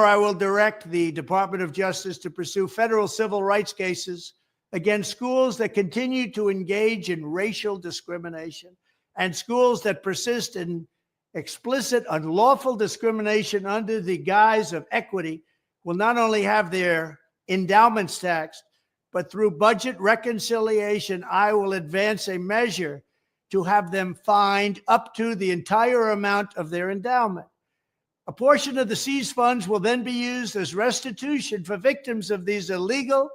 I will direct the Department of Justice to pursue federal civil rights cases against schools that continue to engage in racial discrimination and schools that persist in explicit, unlawful discrimination under the guise of equity will not only have their endowments taxed, but through budget reconciliation, I will advance a measure to have them fined up to the entire amount of their endowment. A portion of the seized funds will then be used as restitution for victims of these illegal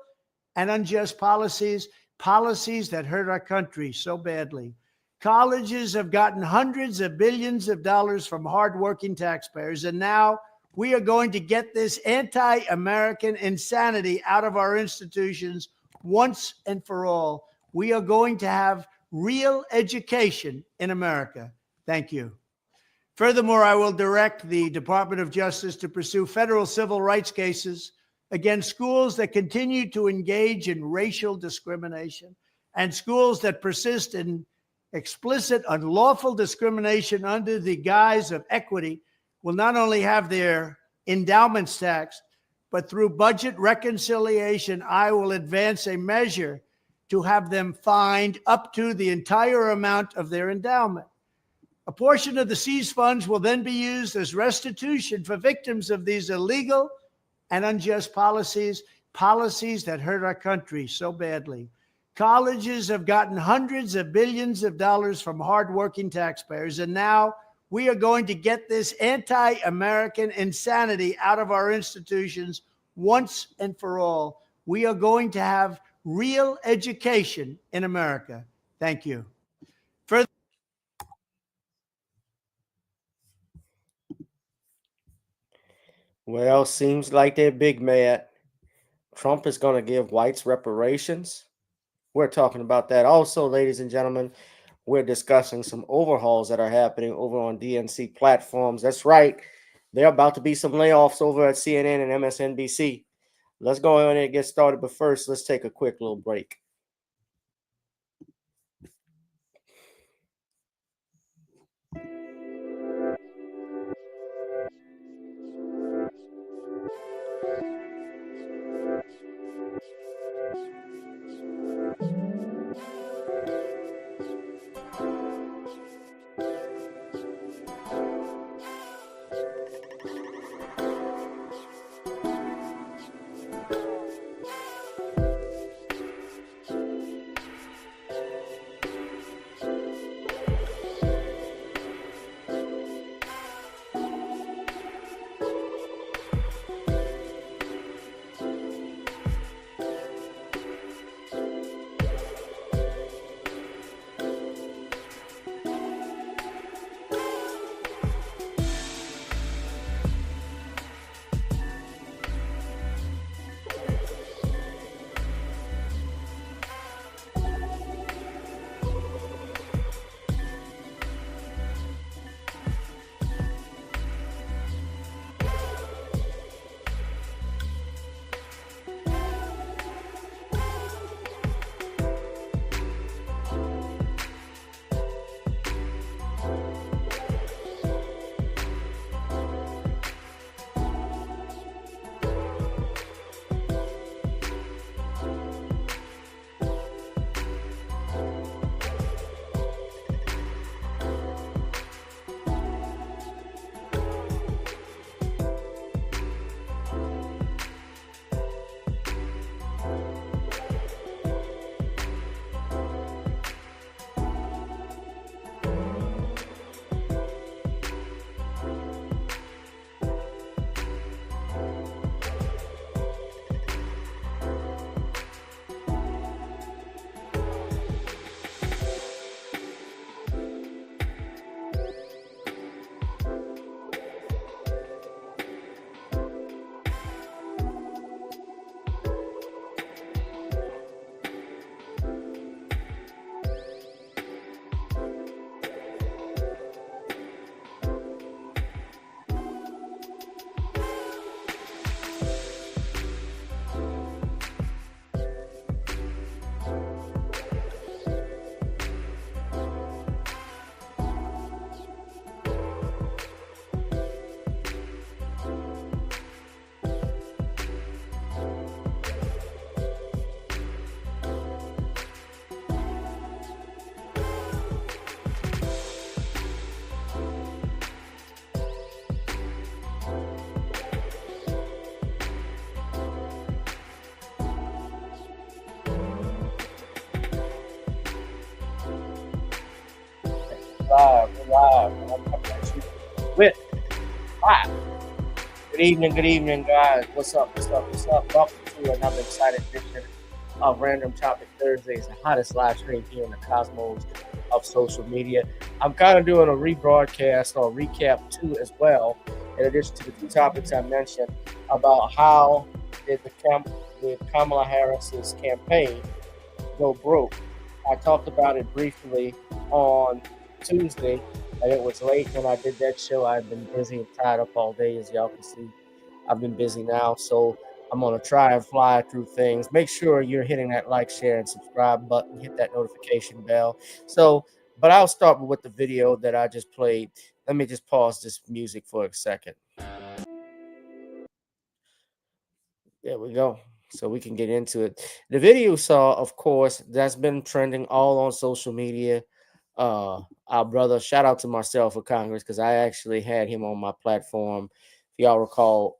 and unjust policies that hurt our country so badly. Colleges have gotten hundreds of billions of dollars from hardworking taxpayers, and now we are going to get this anti-American insanity out of our institutions once and for all. We are going to have real education in America. Thank you. Furthermore, I will direct the Department of Justice to pursue federal civil rights cases against schools that continue to engage in racial discrimination and schools that persist in explicit, unlawful discrimination under the guise of equity will not only have their endowments taxed, but through budget reconciliation, I will advance a measure to have them fined up to the entire amount of their endowment. A portion of the seized funds will then be used as restitution for victims of these illegal and unjust policies that hurt our country so badly. Colleges have gotten hundreds of billions of dollars from hardworking taxpayers, and now we are going to get this anti-American insanity out of our institutions once and for all. We are going to have real education in America. Thank you. Further. Well, seems like they're big mad. Trump is going to give whites reparations. We're talking about that. Also, ladies and gentlemen, we're discussing some overhauls that are happening over on DNC platforms. That's right. There are about to be some layoffs over at CNN and MSNBC. Let's go ahead and get started. But first, let's take a quick little break. with live. Good evening, guys. What's up? Welcome to another exciting edition of Random Topic Thursdays, the hottest live stream here in the cosmos of social media. I'm kind of doing a rebroadcast or recap too, as well, in addition to the two topics I mentioned about how did Kamala Harris's campaign go broke. I talked about it briefly on Tuesday, and it was late when I did that show. I've been busy and tied up all day, as y'all can see. I've been busy now, so I'm gonna try and fly through things. Make sure you're hitting that like, share, and subscribe button. Hit that notification bell. But I'll start with the video that I just played. Let me just pause this music for a second. There we go. So we can get into it. The video you saw, of course, that's been trending all on social media. Our brother, shout out to Marcel for Congress, because I actually had him on my platform. If y'all recall,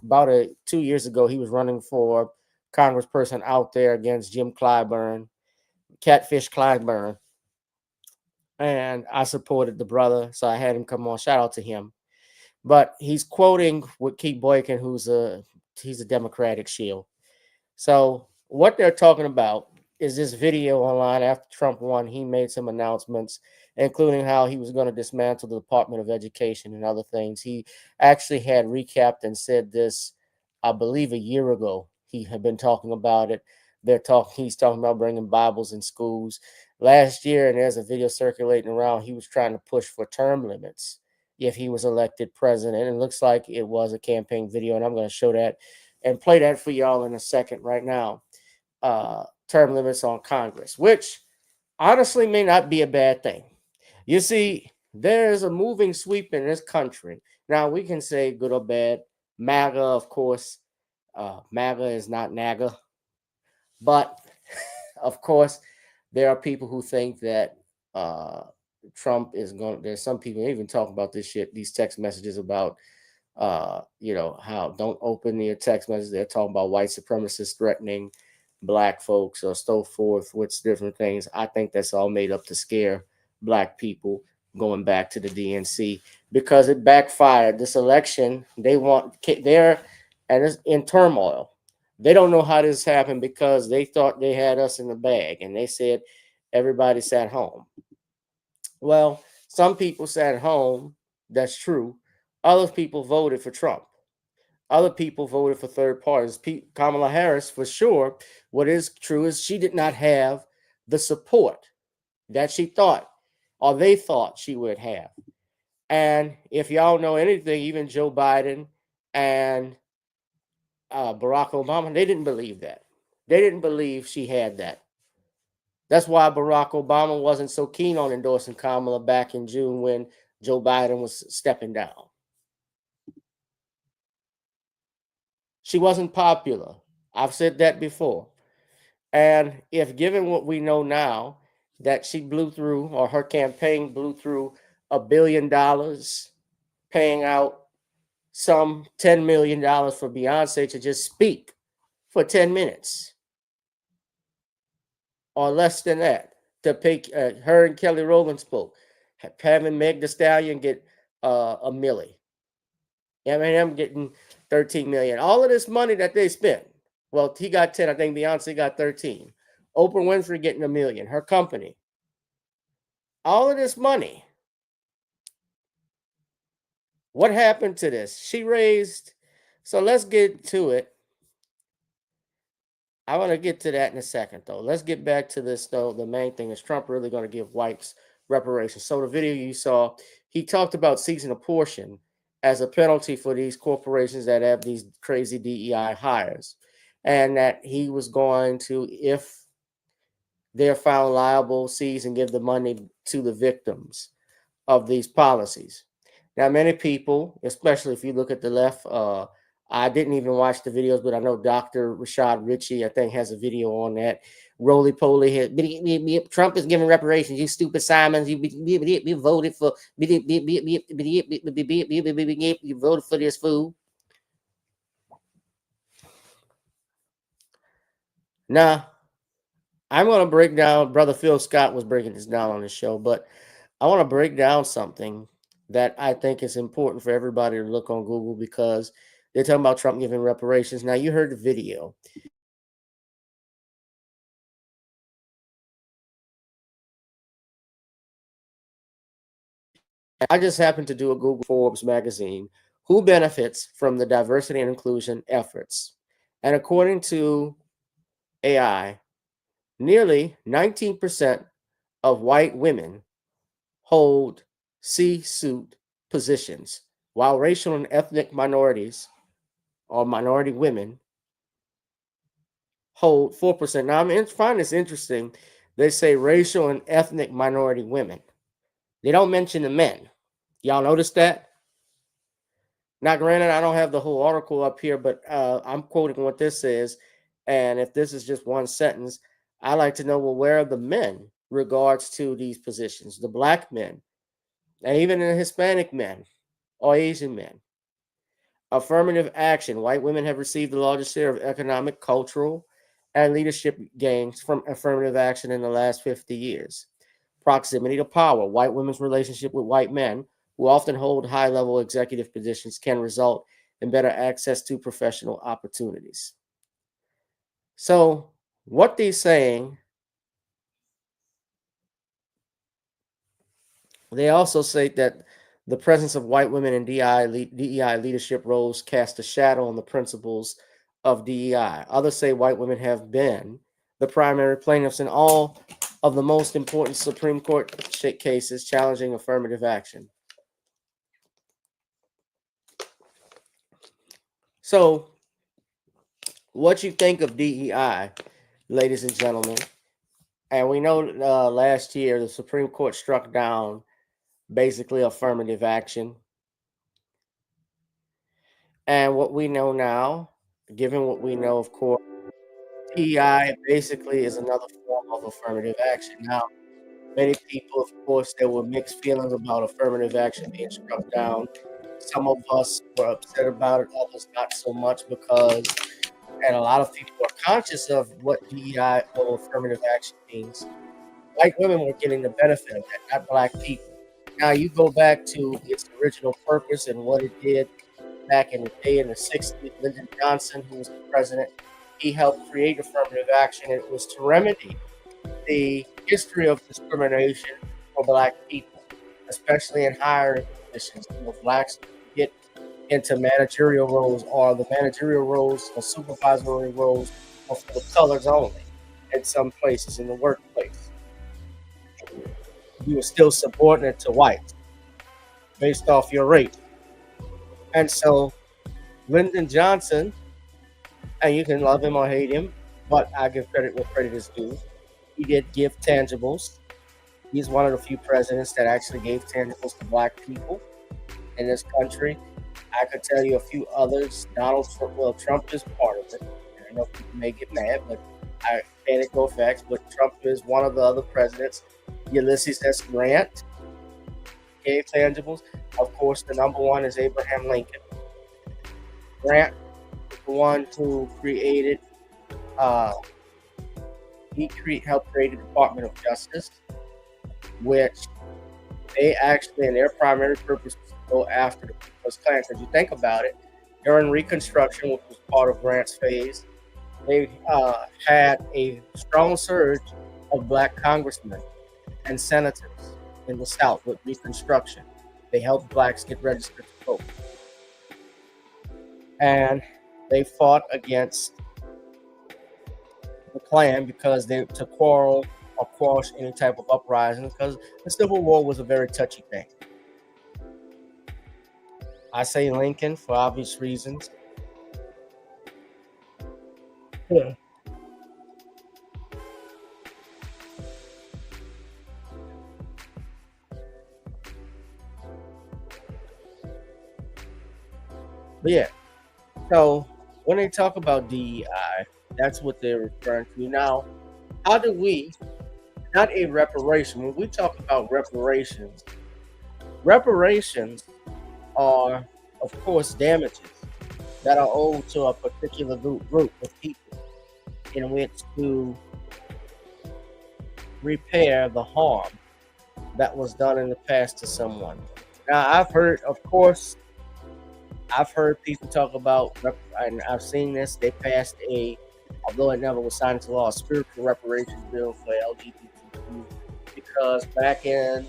about 2 years ago, he was running for congressperson out there against Jim Clyburn, Catfish Clyburn. And I supported the brother, so I had him come on. Shout out to him. But he's quoting with Keith Boykin, he's a Democratic shield. So what they're talking about is this video online after Trump won. He made some announcements, including how he was going to dismantle the Department of Education and other things. He actually had recapped and said this, I believe, a year ago. He had been talking about it. He's talking about bringing Bibles in schools last year, and there's a video circulating around. He was trying to push for term limits if he was elected president. And it looks like it was a campaign video, and I'm going to show that and play that for y'all in a second right now. Term limits on Congress, which honestly may not be a bad thing. You see, there's a moving sweep in this country. Now, we can say good or bad. MAGA, of course. MAGA is not NAGA. But, of course, there are people who think that Trump is going to, there's some people even talk about this shit, these text messages about how don't open your text messages. They're talking about white supremacists threatening black folks or so forth with different things. I think that's all made up to scare black people going back to the DNC because it backfired. This election, they're and it's in turmoil. They don't know how this happened because they thought they had us in the bag and they said everybody sat home. Well, some people sat home. That's true. Other people voted for Trump. Other people voted for third parties. Kamala Harris, for sure, what is true is she did not have the support that she thought or they thought she would have. And if y'all know anything, even Joe Biden and Barack Obama, they didn't believe that. They didn't believe she had that. That's why Barack Obama wasn't so keen on endorsing Kamala back in June when Joe Biden was stepping down. She wasn't popular. I've said that before. And if given what we know now, that she blew through, or her campaign blew through $1 billion, paying out some $10 million for Beyonce to just speak for 10 minutes or less than that, to pay her and Kelly Rowland spoke, having Meg Thee Stallion get a milli. Eminem getting 13 million. All of this money that they spent. Well, he got 10. I think Beyonce got 13. Oprah Winfrey getting $1 million. Her company. All of this money. What happened to this? She raised. So let's get to it. I want to get to that in a second, though. Let's get back to this, though. The main thing is Trump really going to give whites reparations. So the video you saw, he talked about seizing a portion as a penalty for these corporations that have these crazy DEI hires. And that he was going to, if they're found liable, seize and give the money to the victims of these policies. Now, many people, especially if you look at the left, I didn't even watch the videos, but I know Dr. Rashad Ritchie, I think, has a video on that. Roly poly here. Trump is giving reparations. You stupid Simons. You voted for. You voted for this fool. Now, I'm going to break down. Brother Phil Scott was breaking this down on the show, but I want to break down something that I think is important for everybody to look on Google because they're talking about Trump giving reparations. Now, you heard the video. I just happened to do a Google Forbes magazine. Who benefits from the diversity and inclusion efforts? And according to AI, nearly 19% of white women hold C-suite positions, while racial and ethnic minorities or minority women hold 4%. Now, I find this interesting. They say racial and ethnic minority women. They don't mention the men. Y'all notice that? Now, granted, I don't have the whole article up here, but I'm quoting what this says. And if this is just one sentence, I like to know, well, where are the men regards to these positions, the black men, and even the Hispanic men or Asian men? Affirmative action. White women have received the largest share of economic, cultural, and leadership gains from affirmative action in the last 50 years. Proximity to power. White women's relationship with white men, who often hold high level executive positions, can result in better access to professional opportunities. So, what they're saying, they also say that the presence of white women in DEI leadership roles cast a shadow on the principles of DEI. Others say white women have been the primary plaintiffs in all of the most important Supreme Court cases challenging affirmative action. So, what you think of DEI, ladies and gentlemen? And we know last year the Supreme Court struck down basically affirmative action. And what we know now, given what we know, of course, DEI basically is another form of affirmative action. Now, many people, of course, there were mixed feelings about affirmative action being struck down. Some of us were upset about it, others not so much because, and a lot of people are conscious of what DEI or affirmative action means. White women were getting the benefit of that, not black people. Now, you go back to its original purpose and what it did back in the day in the 60s. Lyndon Johnson, who was the president, he helped create affirmative action. And it was to remedy the history of discrimination for black people, especially in higher positions. Blacks get into managerial roles, or the managerial roles or supervisory roles are for the colors only in some places in the workplace. You were still subordinate to whites based off your race. And so Lyndon Johnson, and you can love him or hate him, but I give credit where credit is due. He did give tangibles. He's one of the few presidents that actually gave tangibles to black people in this country. I could tell you a few others. Trump is part of it. I know people may get mad, but I can't go facts. But Trump is one of the other presidents. Ulysses S. Grant gave tangibles. Of course, the number one is Abraham Lincoln. Grant, the one who created, helped create the Department of Justice, which they actually, in their primary purpose, was to go after the Ku Klux Klan. Because you think about it, during Reconstruction, which was part of Grant's phase, they had a strong surge of black congressmen and senators in the South with Reconstruction. They helped blacks get registered to vote. And they fought against the Klan because to quarrel or quash any type of uprising, because the Civil War was a very touchy thing. I say Lincoln for obvious reasons. Yeah. But yeah, so when they talk about DEI, that's what they're referring to. Now, how do we, not a reparation, when we talk about reparations are, of course, damages that are owed to a particular group of people in which to repair the harm that was done in the past to someone. Now, I've heard, of course, I've heard people talk about, and I've seen this. They passed although it never was signed into law, a spiritual reparations bill for LGBTQ because back in,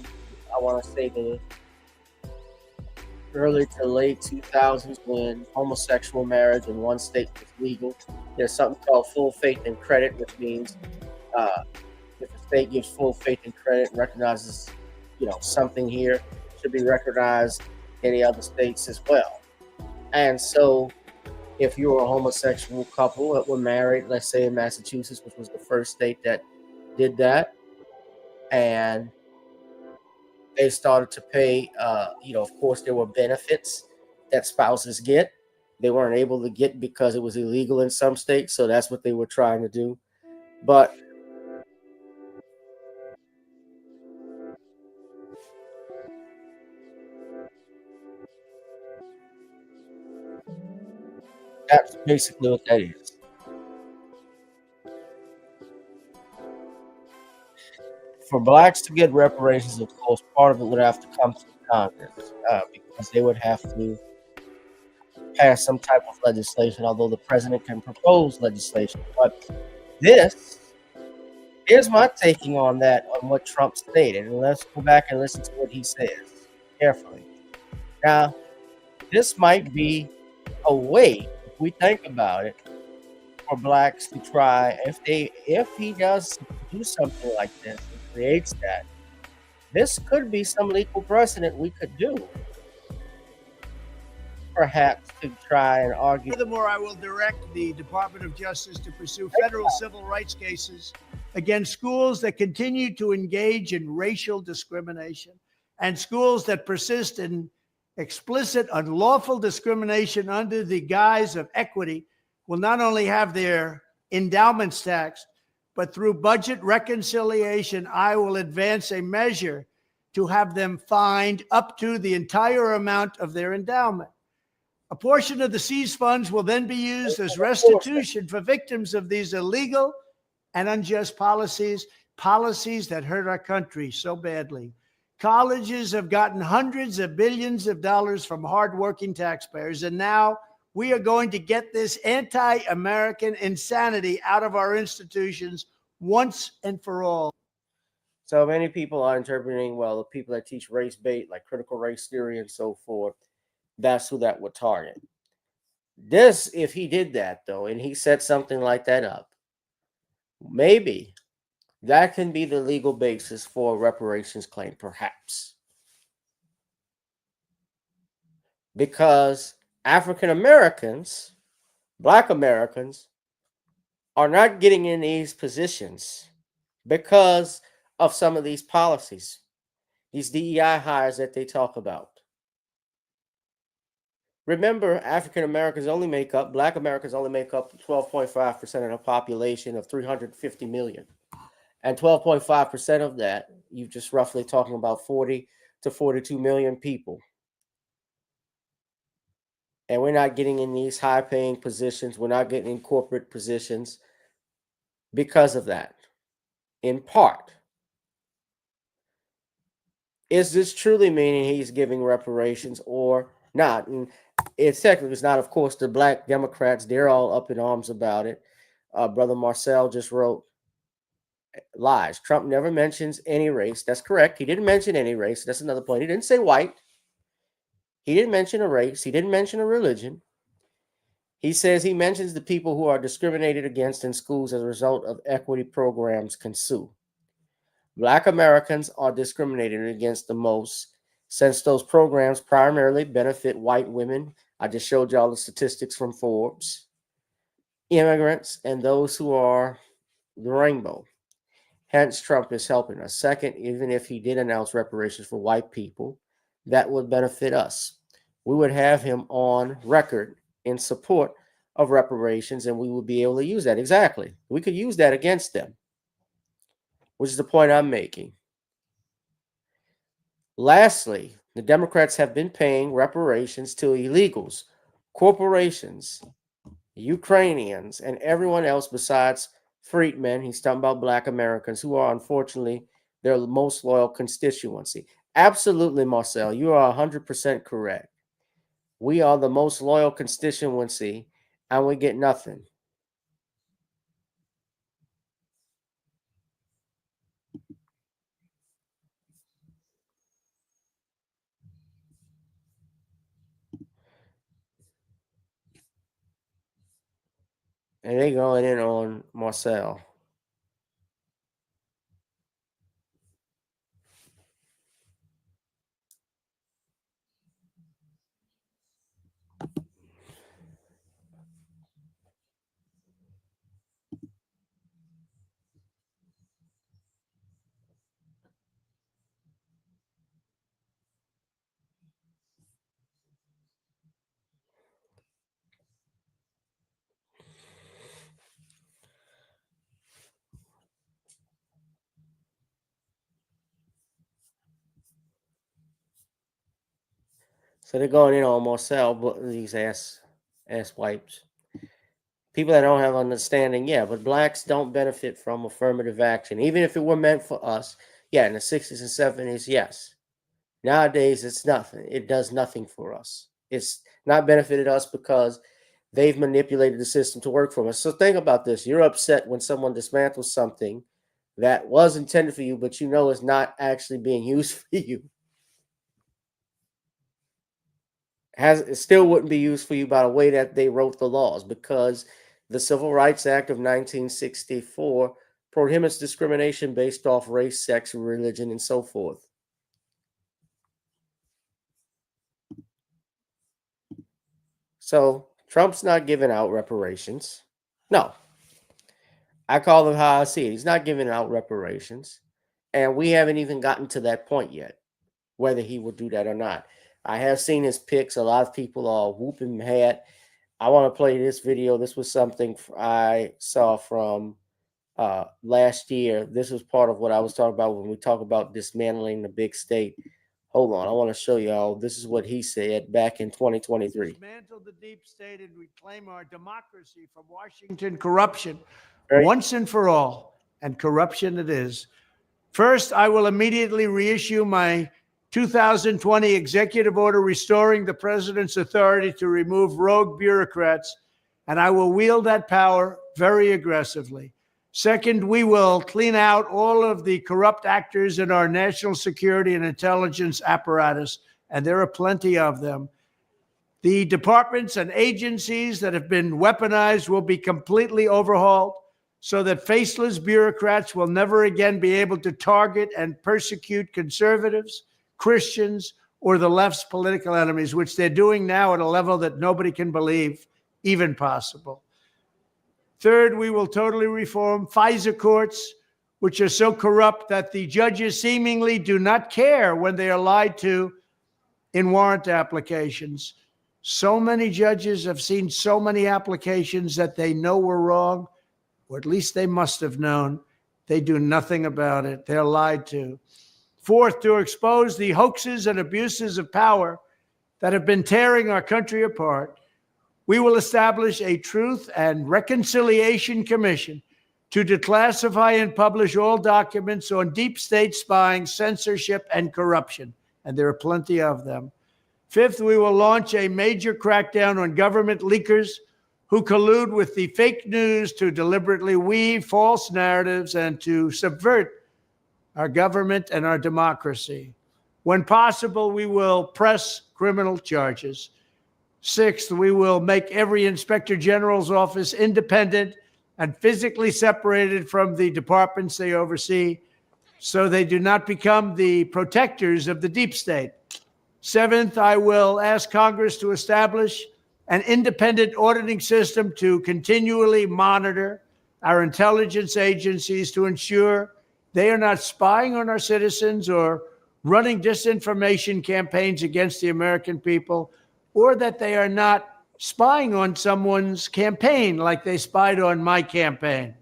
I want to say the early to late 2000s when homosexual marriage in one state was legal, there's something called full faith and credit, which means uh, if a state gives full faith and credit and recognizes, something here, it should be recognized in the other states as well. And so, if you were a homosexual couple that were married, let's say in Massachusetts, which was the first state that did that, and they started to pay, of course, there were benefits that spouses get. They weren't able to get because it was illegal in some states. So that's what they were trying to do. But that's basically what that is. For blacks to get reparations, of course, part of it would have to come through Congress because they would have to pass some type of legislation, although the president can propose legislation. But this here's my taking on that, on what Trump stated. And let's go back and listen to what he says carefully. Now, this might be a way, if we think about it, for blacks to try, if he does do something like this and creates that, this could be some legal precedent we could do, perhaps, to try and argue. Furthermore, I will direct the Department of Justice to pursue federal civil rights cases against schools that continue to engage in racial discrimination and schools that persist in explicit, unlawful discrimination under the guise of equity will not only have their endowments taxed, but through budget reconciliation, I will advance a measure to have them fined up to the entire amount of their endowment. A portion of the seized funds will then be used as restitution for victims of these illegal and unjust policies that hurt our country so badly. Colleges have gotten hundreds of billions of dollars from hardworking taxpayers, and now we are going to get this anti-American insanity out of our institutions once and for all. So many people are interpreting, well, the people that teach race bait, like critical race theory and so forth, that's who that would target. This, if he did that, though, and he set something like that up, maybe that can be the legal basis for a reparations claim, perhaps. Because African Americans, Black Americans, are not getting in these positions because of some of these policies, these DEI hires that they talk about. Remember, African Americans only make up, Black Americans only make up 12.5% of the population of 350 million. And 12.5% of that, you're just roughly talking about 40 to 42 million people. And we're not getting in these high paying positions. We're not getting in corporate positions because of that, in part. Is this truly meaning he's giving reparations or not? And it's technically, it's not, of course, the Black Democrats. They're all up in arms about it. Brother Marcel just wrote, lies. Trump never mentions any race. That's correct. He didn't mention any race. That's another point. He didn't say white. He didn't mention a race. He didn't mention a religion. He says he mentions the people who are discriminated against in schools as a result of equity programs can sue. Black Americans are discriminated against the most since those programs primarily benefit white women. I just showed y'all the statistics from Forbes. Immigrants and those who are the rainbow. Hence, Trump is helping us. Second, even if he did announce reparations for white people, that would benefit us. We would have him on record in support of reparations, and we would be able to use that. Exactly. We could use that against them, which is the point I'm making. Lastly, the Democrats have been paying reparations to illegals, corporations, Ukrainians, and everyone else besides freedmen. He's talking about Black Americans who are unfortunately their most loyal constituency. Absolutely, Marcel. You are 100% correct. We are the most loyal constituency, and we get nothing. And they going in on Marcel. So they're going in on Marcel, but these ass wipes. People that don't have understanding, yeah, but blacks don't benefit from affirmative action. Even if it were meant for us, yeah, in the 60s and 70s, yes. Nowadays, it's nothing. It does nothing for us. It's not benefited us because they've manipulated the system to work for us. So think about this. You're upset when someone dismantles something that was intended for you, but you know it's not actually being used for you. It still wouldn't be used for you by the way that they wrote the laws, because the Civil Rights Act of 1964 prohibits discrimination based off race, sex, religion, and so forth. So Trump's not giving out reparations. No, I call them how I see it. He's not giving out reparations. And we haven't even gotten to that point yet, whether he will do that or not. I have seen his picks. A lot of people are whooping mad. I want to play this video. This was something I saw from last year. This was part of what I was talking about when we talk about dismantling the big state. Hold on. I want to show y'all. This is what he said back in 2023. Dismantle the deep state and reclaim our democracy from Washington corruption once and for all. And corruption it is. First, I will immediately reissue my 2020 executive order restoring the president's authority to remove rogue bureaucrats, and I will wield that power very aggressively. Second, we will clean out all of the corrupt actors in our national security and intelligence apparatus, and there are plenty of them. The departments and agencies that have been weaponized will be completely overhauled so that faceless bureaucrats will never again be able to target and persecute conservatives, Christians, or the left's political enemies, which they're doing now at a level that nobody can believe even possible. Third, we will totally reform FISA courts, which are so corrupt that the judges seemingly do not care when they are lied to in warrant applications. So many judges have seen so many applications that they know were wrong, or at least they must have known. They do nothing about it. They're lied to. Fourth, to expose the hoaxes and abuses of power that have been tearing our country apart, we will establish a Truth and Reconciliation Commission to declassify and publish all documents on deep state spying, censorship, and corruption. And there are plenty of them. Fifth, we will launch a major crackdown on government leakers who collude with the fake news to deliberately weave false narratives and to subvert our government and our democracy. When possible, we will press criminal charges. Sixth, we will make every inspector general's office independent and physically separated from the departments they oversee so they do not become the protectors of the deep state. Seventh, I will ask Congress to establish an independent auditing system to continually monitor our intelligence agencies to ensure they are not spying on our citizens or running disinformation campaigns against the American people, or that they are not spying on someone's campaign like they spied on my campaign.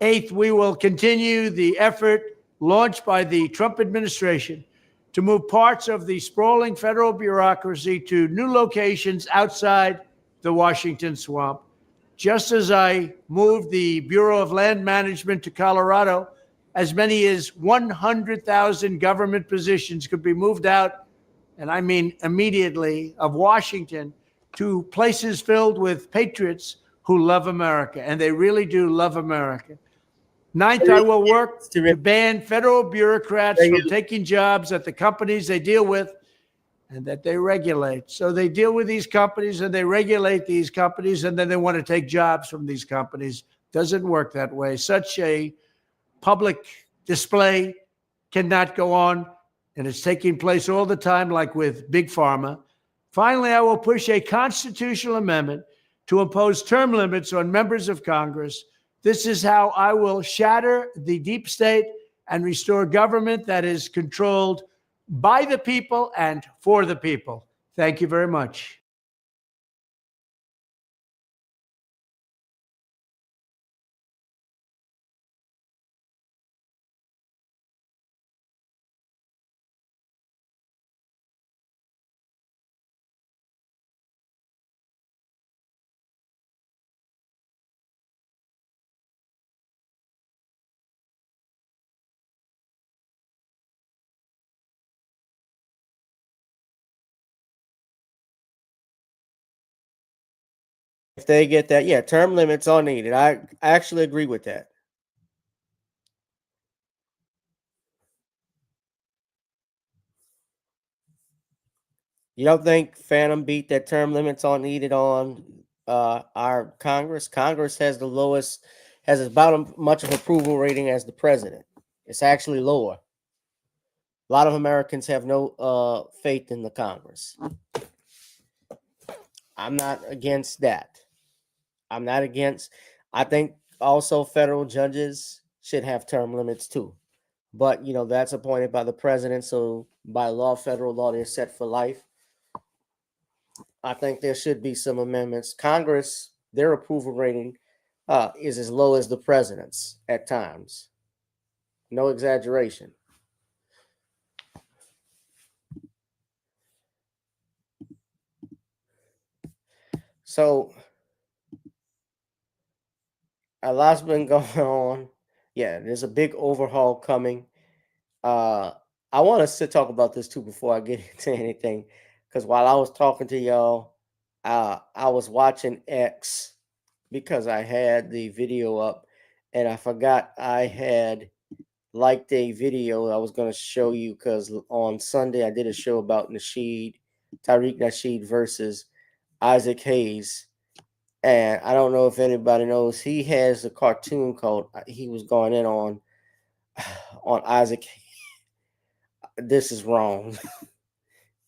Eighth, we will continue the effort launched by the Trump administration to move parts of the sprawling federal bureaucracy to new locations outside the Washington swamp. Just as I moved the Bureau of Land Management to Colorado, as many as 100,000 government positions could be moved out, and I mean immediately, of Washington to places filled with patriots who love America, and they really do love America. Ninth, I will work to ban federal bureaucrats from taking jobs at the companies they deal with and that they regulate. So they deal with these companies and they regulate these companies, and then they want to take jobs from these companies. Doesn't work that way. Such a public display cannot go on, and it's taking place all the time, like with Big Pharma. Finally, I will push a constitutional amendment to impose term limits on members of Congress. This is how I will shatter the deep state and restore government that is controlled by the people and for the people. Thank you very much. If they get that, yeah, term limits are needed. I actually agree with that. You don't think Phantom beat that term limits are needed on our Congress? Congress has the lowest, has about as much of approval rating as the president. It's actually lower. A lot of Americans have no faith in the Congress. I'm not against that. I'm not against. I think also federal judges should have term limits too. But, that's appointed by the president. So by law, federal law, they're set for life. I think there should be some amendments. Congress, their approval rating is as low as the president's at times. No exaggeration. So a lot's been going on. Yeah, there's a big overhaul coming. I want us to talk about this too before I get into anything, because while I was talking to y'all, I was watching X because I had the video up, and I forgot I had liked a video I was going to show you, because on Sunday I did a show about Tariq Nasheed versus Isaac Hayes. And I don't know if anybody knows, he has a cartoon called, he was going in on Isaac. This is wrong.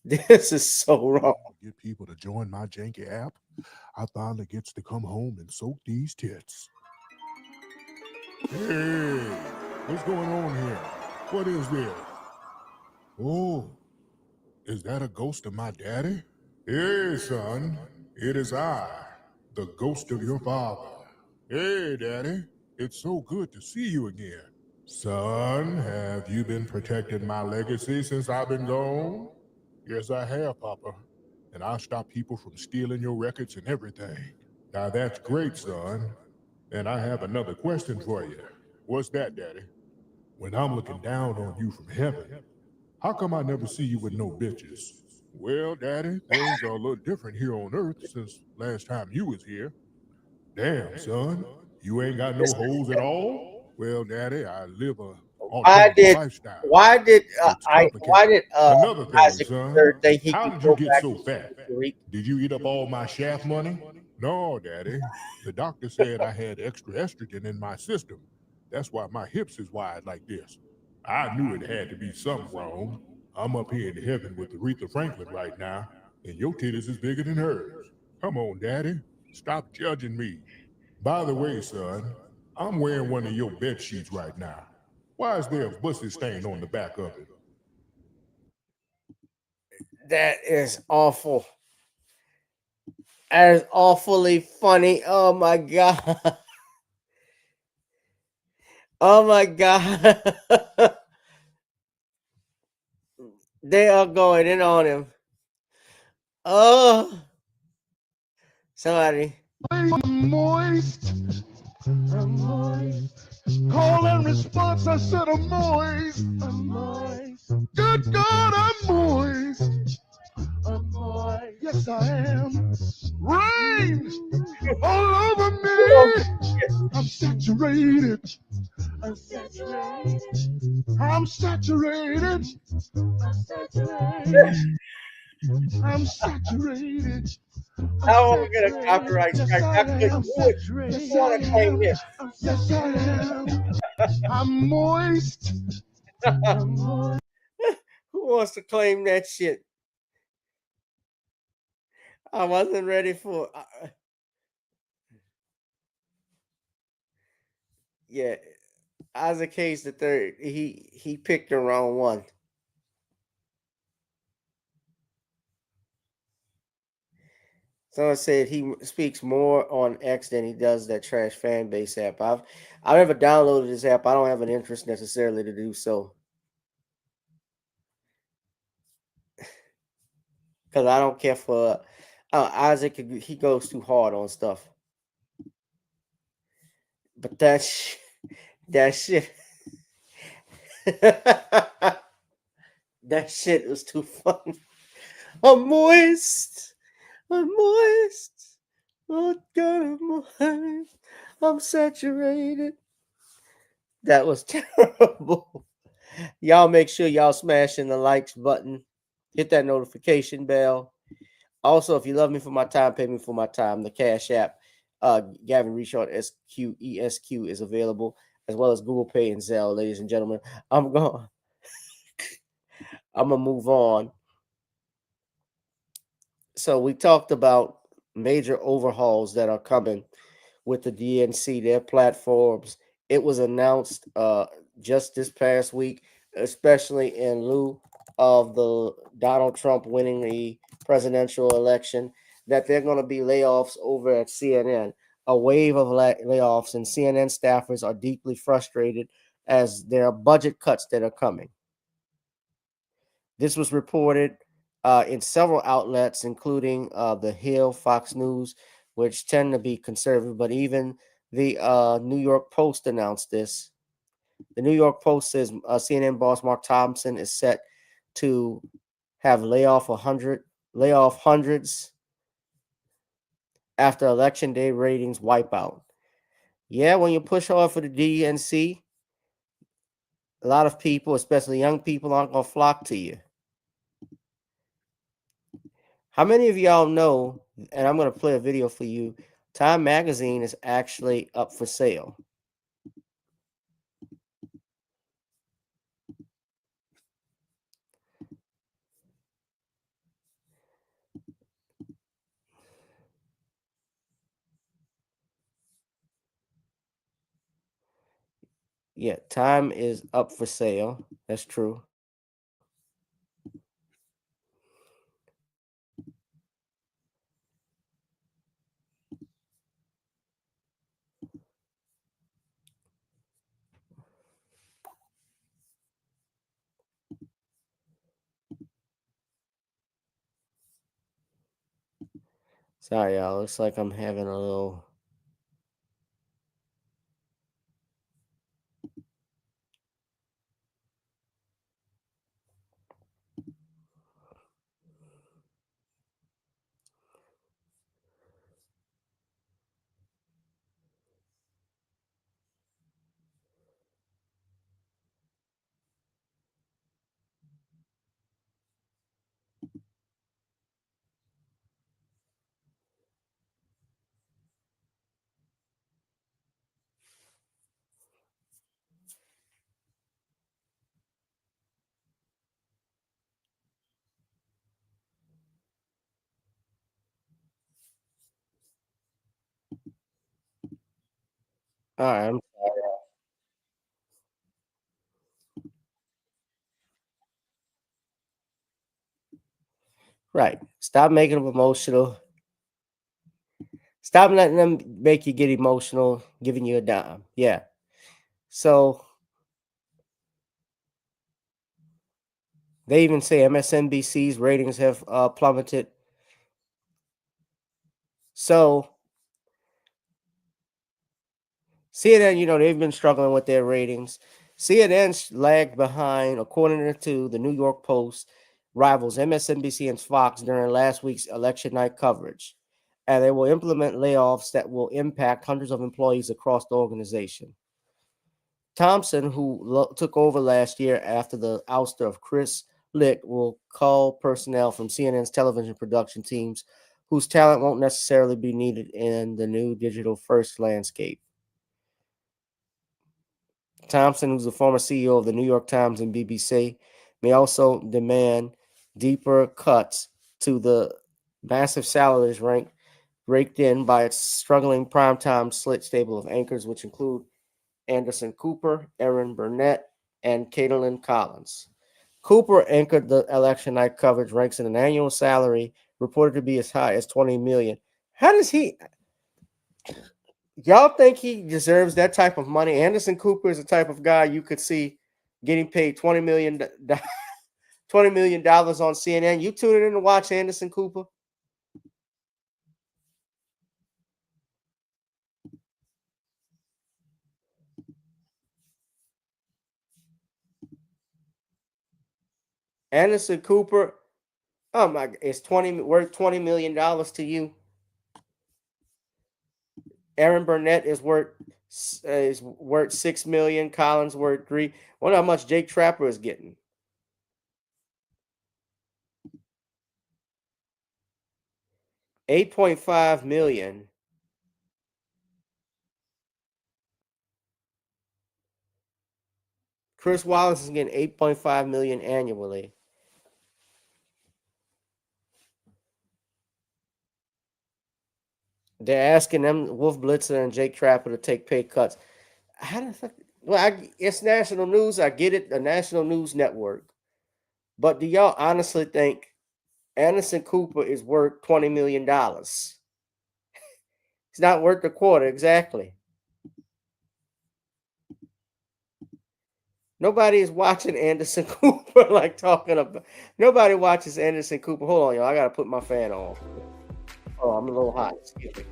This is so wrong. Get people to join my janky app. I finally gets to come home and soak these tits. Hey, what's going on here? What is this? Oh, is that a ghost of my daddy? Hey, son, it is I, the ghost of your father. Hey, Daddy, it's so good to see you again. Son, have you been protecting my legacy since I've been gone? Yes, I have, Papa. And I stopped people from stealing your records and everything. Now that's great, son. And I have another question for you. What's that, Daddy? When I'm looking down on you from heaven, how come I never see you with no bitches? Well, Daddy, things are a little different here on Earth since last time you was here. Damn, son, you ain't got no holes at all? Well, Daddy, I live a alternative lifestyle. Why did Another thing, Isaac son, think he how could did you go get back so to fat? Tariq? Did you eat up all my shaft money? No, Daddy. The doctor said I had extra estrogen in my system. That's why my hips is wide like this. I knew it had to be something wrong. I'm up here in heaven with Aretha Franklin right now, and your titties is bigger than hers. Come on, Daddy. Stop judging me. By the way, son, I'm wearing one of your bed sheets right now. Why is there a bussy stain on the back of it? That is awful. That is awfully funny. Oh my God. Oh my God. They are going in on him. Oh, somebody. I'm moist. I'm moist. Call and response, I said I'm moist. I'm moist. Good God, I'm moist. I'm moist. Yes, I am. Rain all over Oh, me. I'm saturated. I'm saturated. I'm saturated. I'm saturated. I'm saturated. I I'm don't want to get a saturated. copyright Yes, strike. I I couldn't am. do it. Who Yes, Saturated. I want to claim am. this? I'm Yes, I saturated. am. I'm moist. I'm moist. Who wants to claim that shit? I wasn't ready for. Yeah, Isaac Hayes the third. He picked the wrong one. Someone said he speaks more on X than he does that trash fan base app. I've never downloaded this app. I don't have an interest necessarily to do so because I don't care for Isaac. He goes too hard on stuff. But that shit that shit was too fun. I'm moist. I'm moist. Oh God, I'm moist. I'm saturated. That was terrible. Y'all make sure y'all smashing the likes button. Hit that notification bell. Also, if you love me for my time, pay me for my time. The Cash App, Gavin Reshort SQESQ is available, as well as Google Pay and Zelle, ladies and gentlemen. I'm gonna move on. So we talked about major overhauls that are coming with the DNC, their platforms. It was announced just this past week, especially in lieu of the Donald Trump winning the presidential election, that they're going to be layoffs over at CNN. A wave of layoffs, and CNN staffers are deeply frustrated as there are budget cuts that are coming. This was reported in several outlets, including The Hill, Fox News, which tend to be conservative, but even the New York Post announced this. The New York Post says CNN boss Mark Thompson is set to have layoff hundreds after election day ratings wipeout. Yeah, when you push hard for the DNC, a lot of people, especially young people, aren't going to flock to you. How many of y'all know, and I'm going to play a video for you, Time Magazine is actually up for sale. Yeah, Time is up for sale. That's true. Sorry, y'all. Looks like I'm having a little. All right, I'm sorry. Right. Stop making them emotional. Stop letting them make you get emotional, giving you a dime. Yeah. So they even say MSNBC's ratings have plummeted. So CNN, they've been struggling with their ratings. CNN lagged behind, according to the New York Post, rivals MSNBC and Fox during last week's election night coverage. And they will implement layoffs that will impact hundreds of employees across the organization. Thompson, who took over last year after the ouster of Chris Licht, will call personnel from CNN's television production teams whose talent won't necessarily be needed in the new digital-first landscape. Thompson, who's the former CEO of the New York Times and BBC, may also demand deeper cuts to the massive salaries raked in by its struggling primetime slit stable of anchors, which include Anderson Cooper, Erin Burnett, and Caitlin Collins. Cooper anchored the election night coverage, ranks in an annual salary reported to be as high as $20 million. How does he? Y'all think he deserves that type of money? Anderson Cooper is the type of guy you could see getting paid $20 million on CNN. You tuning in to watch Anderson Cooper? Anderson Cooper, oh my, it's worth $20 million to you. Erin Burnett is worth $6 million. Collins worth $3 million. Wonder how much Jake Trapper is getting. $8.5 million. Chris Wallace is getting $8.5 million annually. They're asking them, Wolf Blitzer and Jake Trapper, to take pay cuts. How the fuck? Well, it's national news. I get it, a national news network. But do y'all honestly think Anderson Cooper is worth $20 million? He's not worth a quarter, exactly. Nobody is watching Anderson Cooper like talking about. Nobody watches Anderson Cooper. Hold on, y'all. I gotta put my fan on. Oh, I'm a little hot. Excuse me.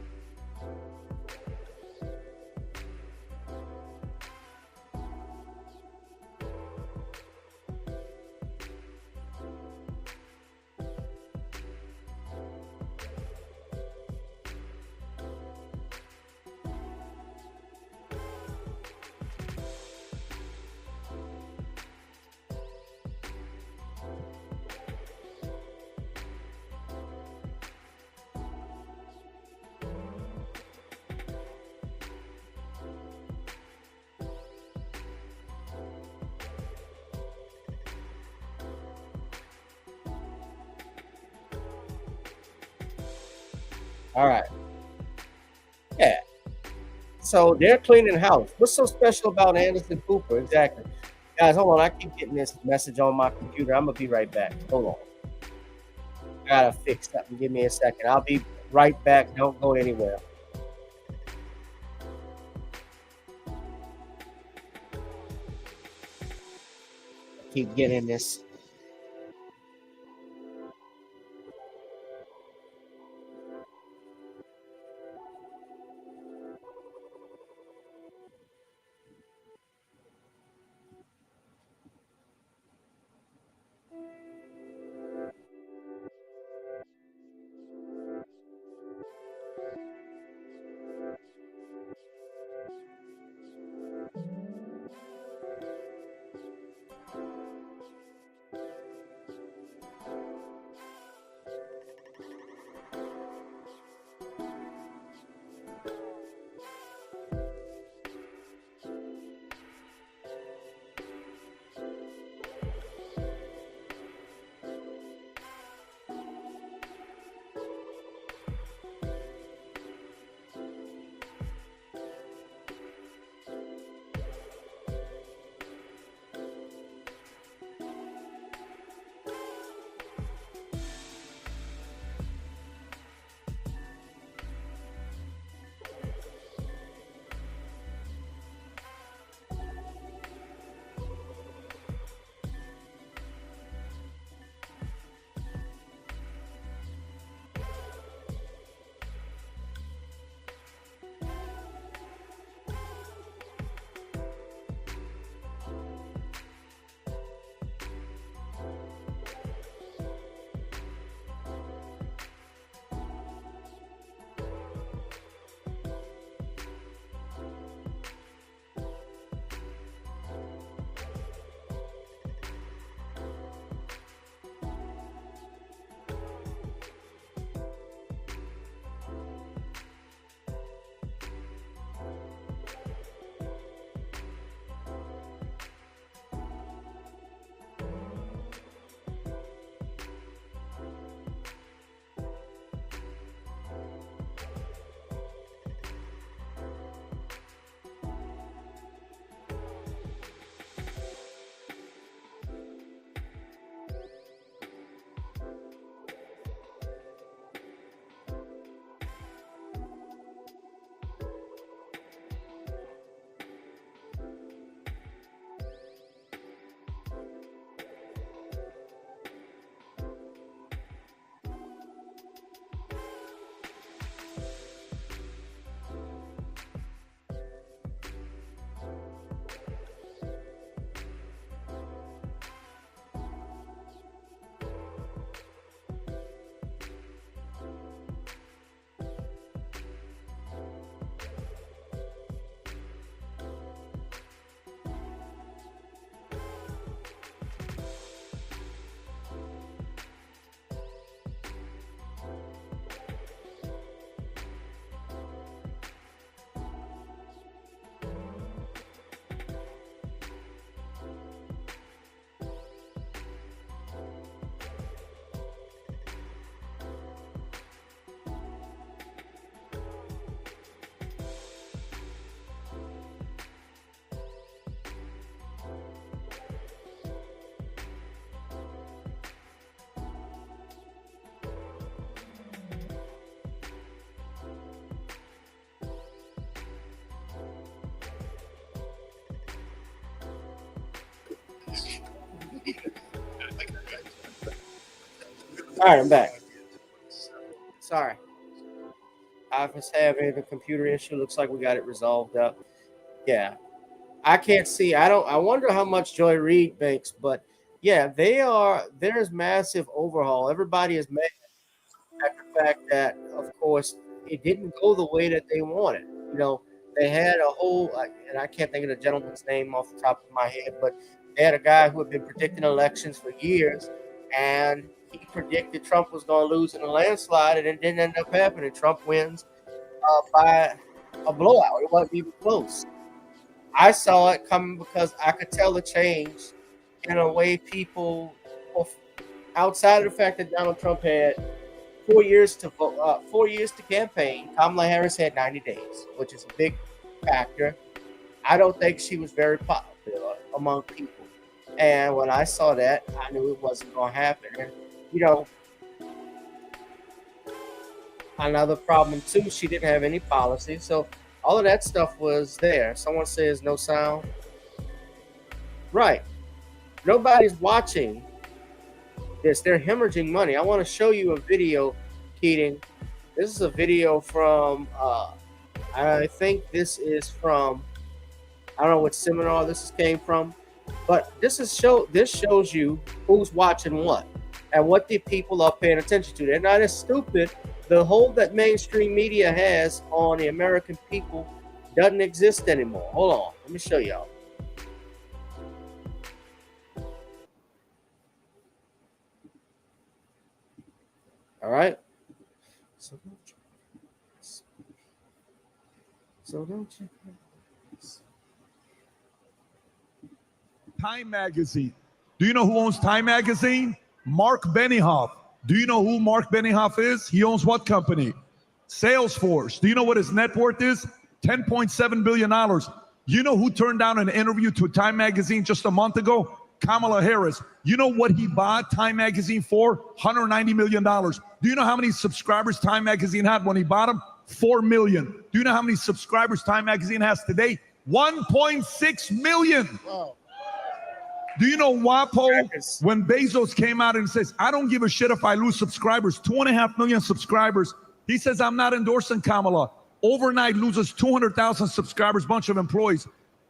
All right. Yeah. So they're cleaning house. What's so special about Anderson Cooper? Exactly. Guys, hold on. I keep getting this message on my computer. I'm gonna be right back. Hold on. I gotta fix something. Give me a second. I'll be right back. Don't go anywhere. Keep getting this. All right, I'm back. Sorry. I was having a computer issue. Looks like we got it resolved up. Yeah. I can't see. I wonder how much Joy Reid makes, but yeah, there's massive overhaul. Everybody is mad at the fact that, of course, it didn't go the way that they wanted. You know, they had a whole, and I can't think of the gentleman's name off the top of my head, but they had a guy who had been predicting elections for years, and he predicted Trump was going to lose in a landslide, and it didn't end up happening. Trump wins by a blowout. It wasn't even close. I saw it coming because I could tell the change in a way people, outside of the fact that Donald Trump had 4 years to vote, 4 years to campaign. Kamala Harris had 90 days, which is a big factor. I don't think she was very popular among people. And when I saw that, I knew it wasn't going to happen. And, you know, another problem too, she didn't have any policy. So all of that stuff was there. Someone says no sound. Right. Nobody's watching this. They're hemorrhaging money. I want to show you a video, Keating. This is a video from, I think this is from, I don't know what seminar this came from, but this shows you who's watching what and what the people are paying attention to. They're not as stupid. The hold that mainstream media has on the American people doesn't exist anymore. Hold on. Let me show y'all. All right. So don't you. Time Magazine. Do you know who owns Time Magazine? Mark Benioff. Do you know who Mark Benioff is? He owns what company? Salesforce. Do you know what his net worth is? $10.7 billion. You know who turned down an interview to Time Magazine just a month ago? Kamala Harris. You know what he bought Time Magazine for? $190 million. Do you know how many subscribers Time Magazine had when he bought them? 4 million. Do you know how many subscribers Time Magazine has today? 1.6 million. Wow. Do you know WAPO, when Bezos came out and says, I don't give a shit if I lose subscribers, 2.5 million subscribers. He says, I'm not endorsing Kamala. Overnight loses 200,000 subscribers, bunch of employees.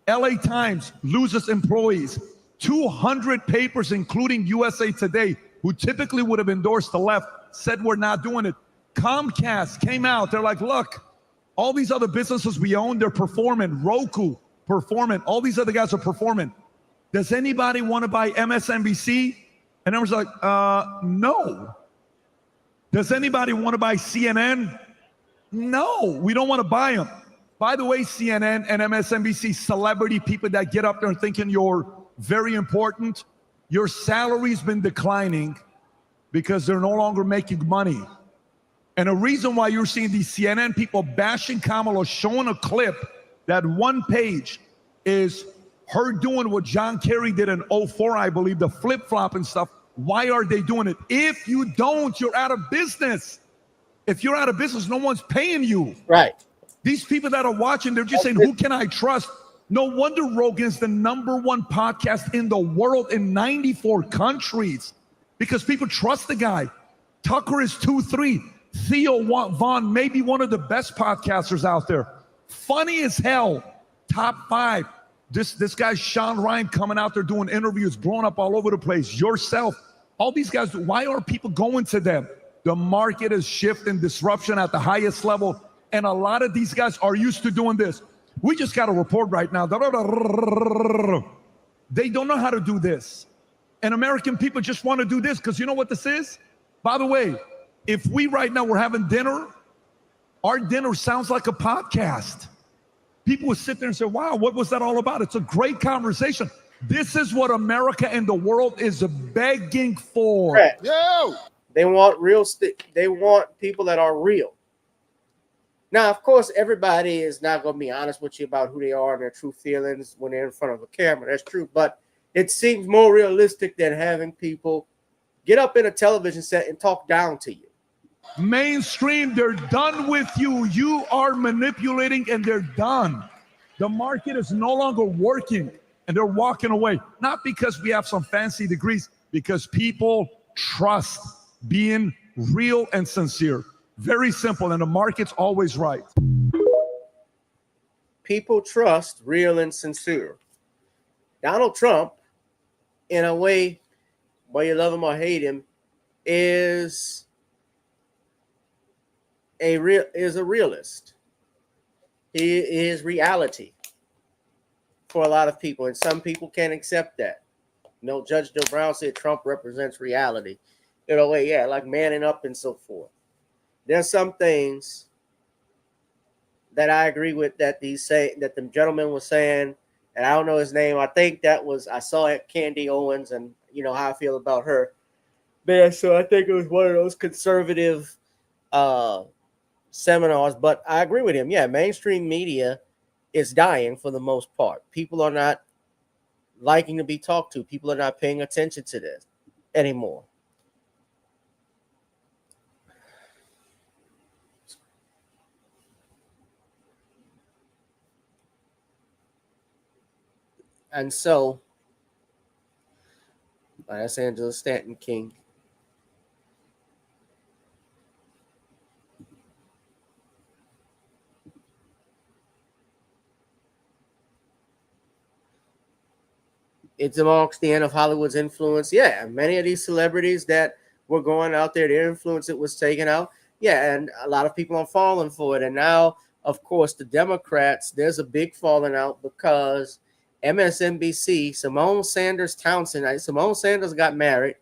LA Times loses employees. 200 papers, including USA Today, who typically would have endorsed the left, said we're not doing it. Comcast came out. They're like, look, all these other businesses we own, they're performing. Roku, performing. All these other guys are performing. Does anybody want to buy MSNBC? And I was like, no. Does anybody want to buy CNN? No, we don't want to buy them. By the way, CNN and MSNBC, celebrity people that get up there thinking you're very important, your salary's been declining because they're no longer making money. And the reason why you're seeing these CNN people bashing Kamala, showing a clip that one page is her doing what John Kerry did in 2004, I believe, the flip-flop and stuff. Why are they doing it? If you don't, you're out of business. If you're out of business, no one's paying you. Right. These people that are watching, they're just saying, who can I trust? No wonder Rogan's the #1 podcast in the world in 94 countries because people trust the guy. Tucker is 2-3. Theo Vaughn, maybe one of the best podcasters out there. Funny as hell. Top 5. This guy, Sean Ryan, coming out there doing interviews, blowing up all over the place. Yourself. All these guys, why are people going to them? The market is shifting, disruption at the highest level. And a lot of these guys are used to doing this. We just got a report right now. They don't know how to do this. And American people just want to do this because you know what this is? By the way, if we right now were having dinner, our dinner sounds like a podcast. People would sit there and say, wow, what was that all about? It's a great conversation. This is what America and the world is begging for. Yo! They want they want people that are real. Now, of course, everybody is not going to be honest with you about who they are and their true feelings when they're in front of a camera. That's true. But it seems more realistic than having people get up in a television set and talk down to you. Mainstream, they're done with you. You are manipulating and they're done. The market is no longer working and they're walking away. Not because we have some fancy degrees, because people trust being real and sincere. Very simple, and the market's always right. People trust real and sincere. Donald Trump, in a way, whether you love him or hate him, is a realist. He is reality for a lot of people, and some people can't accept that. You know, Judge Joe Brown said Trump represents reality. In a way, yeah, like manning up and so forth. There's some things that I agree with that the gentleman was saying, and I don't know his name. I think I saw it, Candy Owens, and you know how I feel about her. Man, so I think it was one of those conservative seminars, but I agree with him. Yeah, mainstream media is dying for the most part. People are not liking to be talked to. People are not paying attention to this anymore. And so, that's Angela Stanton King. It's amongst the end of Hollywood's influence. Yeah, many of these celebrities that were going out there, their influence was taken out. Yeah, and a lot of people are falling for it. And now, of course, the Democrats, there's a big falling out because MSNBC, Simone Sanders Townsend, Simone Sanders got married.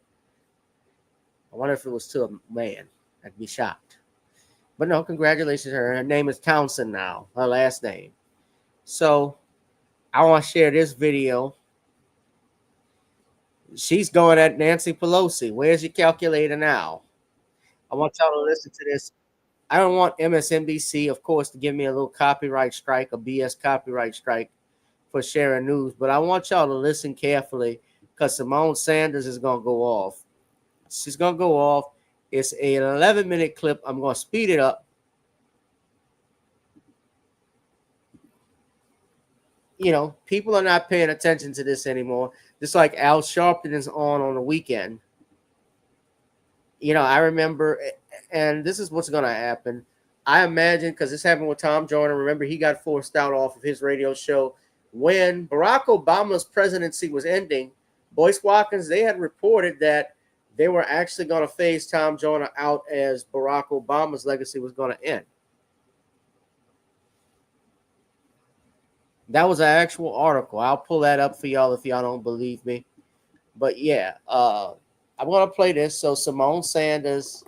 I wonder if it was to a man. I'd be shocked. But no, congratulations to her. Her name is Townsend now, her last name. So I want to share this video. She's going at Nancy Pelosi. Where's your calculator now? I want y'all to listen to this. I don't want MSNBC, of course, to give me a little copyright strike, a BS copyright strike for sharing news. But I want y'all to listen carefully because Simone Sanders is going to go off. She's going to go off. It's an 11-minute clip. I'm going to speed it up. You know, people are not paying attention to this anymore. Just like Al Sharpton is on the weekend. You know, I remember, and this is what's going to happen. I imagine, because this happened with Tom Joyner. Remember, he got forced out off of his radio show. When Barack Obama's presidency was ending, Boyce Watkins, they had reported that they were actually going to phase Tom Joyner out as Barack Obama's legacy was going to end. That was an actual article. I'll pull that up for y'all if y'all don't believe me. But yeah, I'm going to play this. So Simone Sanders.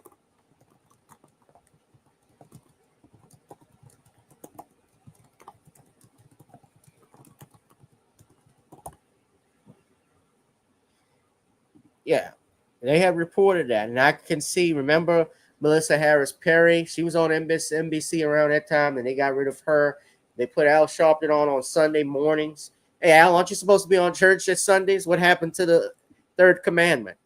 Yeah, they have reported that. And I can see, remember Melissa Harris Perry? She was on NBC around that time, and they got rid of her. They put Al Sharpton on Sunday mornings. Hey, Al, aren't you supposed to be on church at Sundays? What happened to the third commandment?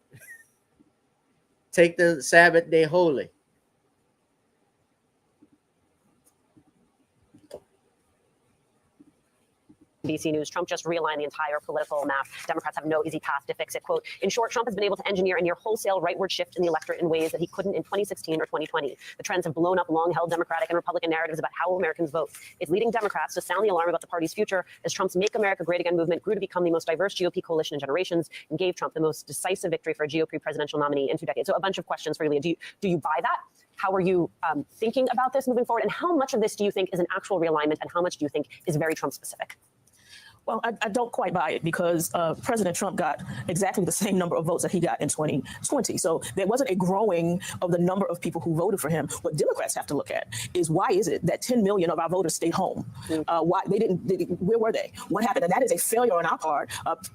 Take the Sabbath day holy. NBC News, Trump just realigned the entire political map. Democrats have no easy path to fix it. Quote, in short, Trump has been able to engineer a near wholesale rightward shift in the electorate in ways that he couldn't in 2016 or 2020. The trends have blown up long-held Democratic and Republican narratives about how Americans vote. It's leading Democrats to sound the alarm about the party's future as Trump's Make America Great Again movement grew to become the most diverse GOP coalition in generations and gave Trump the most decisive victory for a GOP presidential nominee in 2 decades. So a bunch of questions for you, Leah. Do you buy that? How are you thinking about this moving forward? And how much of this do you think is an actual realignment and how much do you think is very Trump specific? Well, I don't quite buy it because President Trump got exactly the same number of votes that he got in 2020. So there wasn't a growing of the number of people who voted for him. What Democrats have to look at is why is it that 10 million of our voters stayed home? Why they didn't? Where were they? What happened? And that is a failure on our part,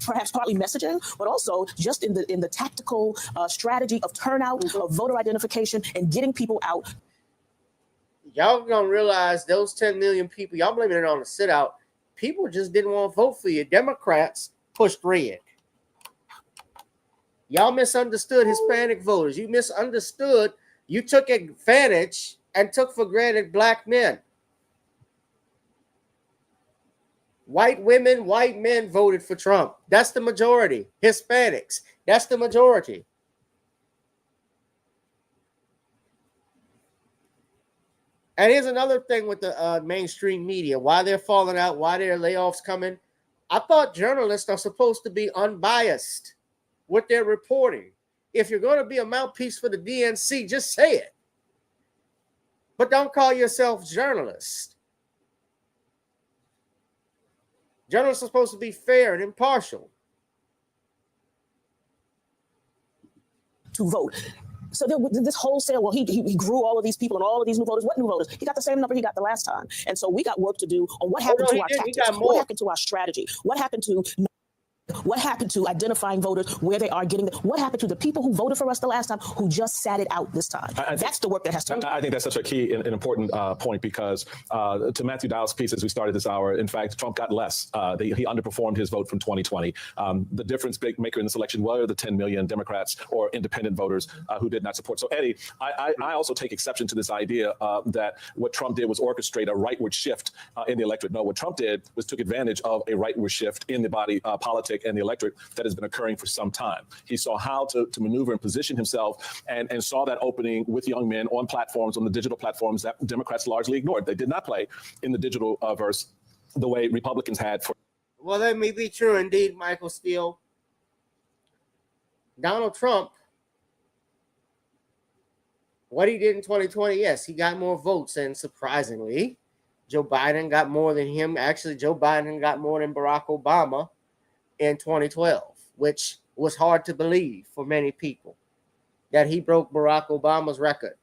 perhaps partly messaging, but also just in the tactical strategy of turnout, of voter identification, and getting people out. Y'all gonna realize those 10 million people, y'all blaming it on the sit out. People just didn't want to vote for you. Democrats pushed red. Y'all misunderstood Hispanic voters. You misunderstood. You took advantage and took for granted black men. White women, white men voted for Trump. That's the majority. Hispanics, that's the majority. And here's another thing with the mainstream media, why they're falling out, why there are layoffs coming. I thought journalists are supposed to be unbiased with their reporting. If you're going to be a mouthpiece for the DNC, just say it. But don't call yourself journalist. Journalists are supposed to be fair and impartial. To vote. So this wholesale, well, he grew all of these people and all of these new voters. What new voters? He got the same number he got the last time. And so we got work to do on what happened to our tactics, what happened to our strategy, what happened to identifying voters, where they are getting, what happened to the people who voted for us the last time, who just sat it out this time. That's the work that has to be. I think that's such a key and important point, because to Matthew Dowell's piece as we started this hour, in fact, Trump got less. He underperformed his vote from 2020. The difference maker in this election were the 10 million Democrats or independent voters who did not support. So, Eddie, I also take exception to this idea that what Trump did was orchestrate a rightward shift in the electorate. No, what Trump did was took advantage of a rightward shift in the body politic and the electorate that has been occurring for some time. He saw how to maneuver and position himself, and saw that opening with young men on platforms, on the digital platforms that Democrats largely ignored. They did not play in the digital verse the way Republicans had. Well, that may be true indeed, Michael Steele. Donald Trump, what he did in 2020, yes, he got more votes, and surprisingly, Joe Biden got more than him. Actually, Joe Biden got more than Barack Obama in 2012, which was hard to believe for many people, that he broke Barack Obama's record,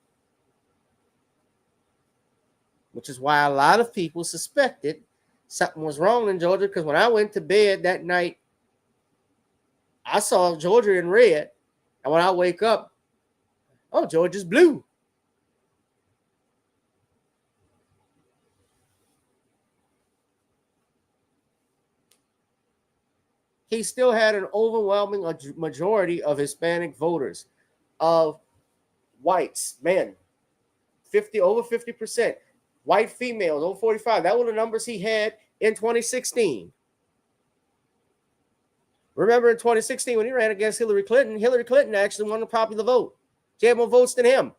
which is why a lot of people suspected something was wrong in Georgia, because when I went to bed that night, I saw Georgia in red, and when I wake up, oh, Georgia's blue. He still had an overwhelming majority of Hispanic voters, of whites, men, over 50%, white females, over 45. That were the numbers he had in 2016. Remember in 2016 when he ran against Hillary Clinton actually won the popular vote. She had more votes than him.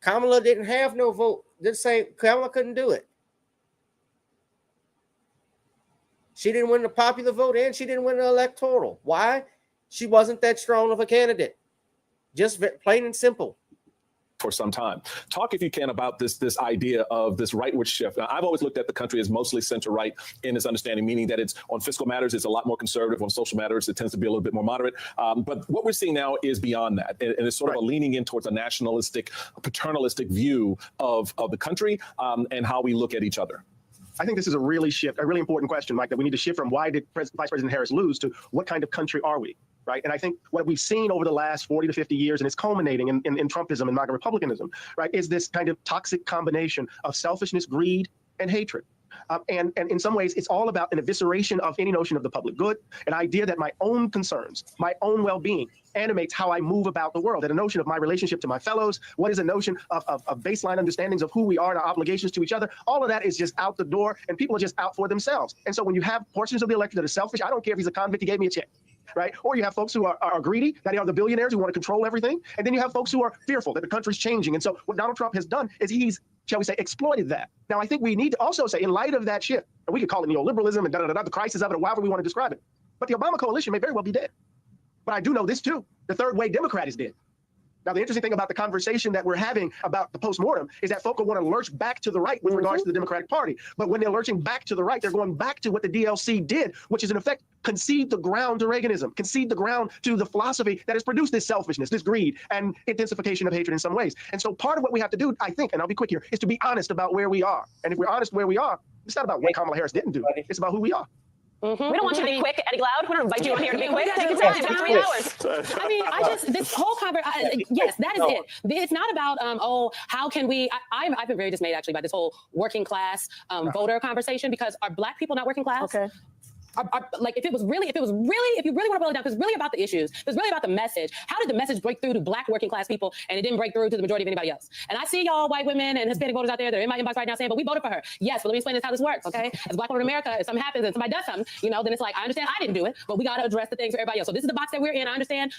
Kamala didn't have no vote. Kamala couldn't do it. She didn't win the popular vote, and she didn't win the electoral. Why? She wasn't that strong of a candidate. Just plain and simple. For some time. Talk, if you can, about this idea of this rightward shift. Now, I've always looked at the country as mostly center-right in its understanding, meaning that it's on fiscal matters, it's a lot more conservative. On social matters, it tends to be a little bit more moderate. But what we're seeing now is beyond that. And it's sort of a leaning in towards a nationalistic, paternalistic view of the country and how we look at each other. I think this is a really important question, Mike, that we need to shift from why did Vice President Harris lose to what kind of country are we, right? And I think what we've seen over the last 40 to 50 years, and it's culminating in Trumpism and MAGA Republicanism, right, is this kind of toxic combination of selfishness, greed, and hatred. And in some ways, it's all about an evisceration of any notion of the public good, an idea that my own concerns, my own well-being animates how I move about the world, and a notion of my relationship to my fellows. What is a notion of baseline understandings of who we are and our obligations to each other? All of that is just out the door, and people are just out for themselves. And so when you have portions of the electorate that are selfish, I don't care if he's a convict, he gave me a check. Right? Or you have folks who are greedy, that are the billionaires who want to control everything. And then you have folks who are fearful that the country's changing. And so what Donald Trump has done is he's, shall we say, exploited that. Now, I think we need to also say, in light of that shift, and we could call it neoliberalism and the crisis of it, or however we want to describe it, but the Obama coalition may very well be dead. But I do know this too, the third way Democrat is dead. Now, the interesting thing about the conversation that we're having about the postmortem is that folk will want to lurch back to the right with regards to the Democratic Party. But when they're lurching back to the right, they're going back to what the DLC did, which is in effect concede the ground to Reaganism, concede the ground to the philosophy that has produced this selfishness, this greed, and intensification of hatred in some ways. And so part of what we have to do, I think, and I'll be quick here, is to be honest about where we are. And if we're honest where we are, it's not about what Kamala Harris didn't do. It's about who we are. We don't want you to be quick, Eddie Glaude. We don't invite you on here to be quick. Take your time. 3 hours. I mean, this whole conversation, yes, that is it. It's not about, how can we, I've been very dismayed actually by this whole working class voter conversation, because are Black people not working class? Okay. like if you really want to boil it down, because it's really about the issues, it's really about the message. How did the message break through to Black working class people and it didn't break through to the majority of anybody else? And I see y'all white women and Hispanic voters out there that are in my inbox right now saying, but we voted for her. Yes, but let me explain this how this works, okay? As a Black woman in America, if something happens and somebody does something, then it's like, I understand I didn't do it, but we got to address the things for everybody else. So this is the box that we're in. I understand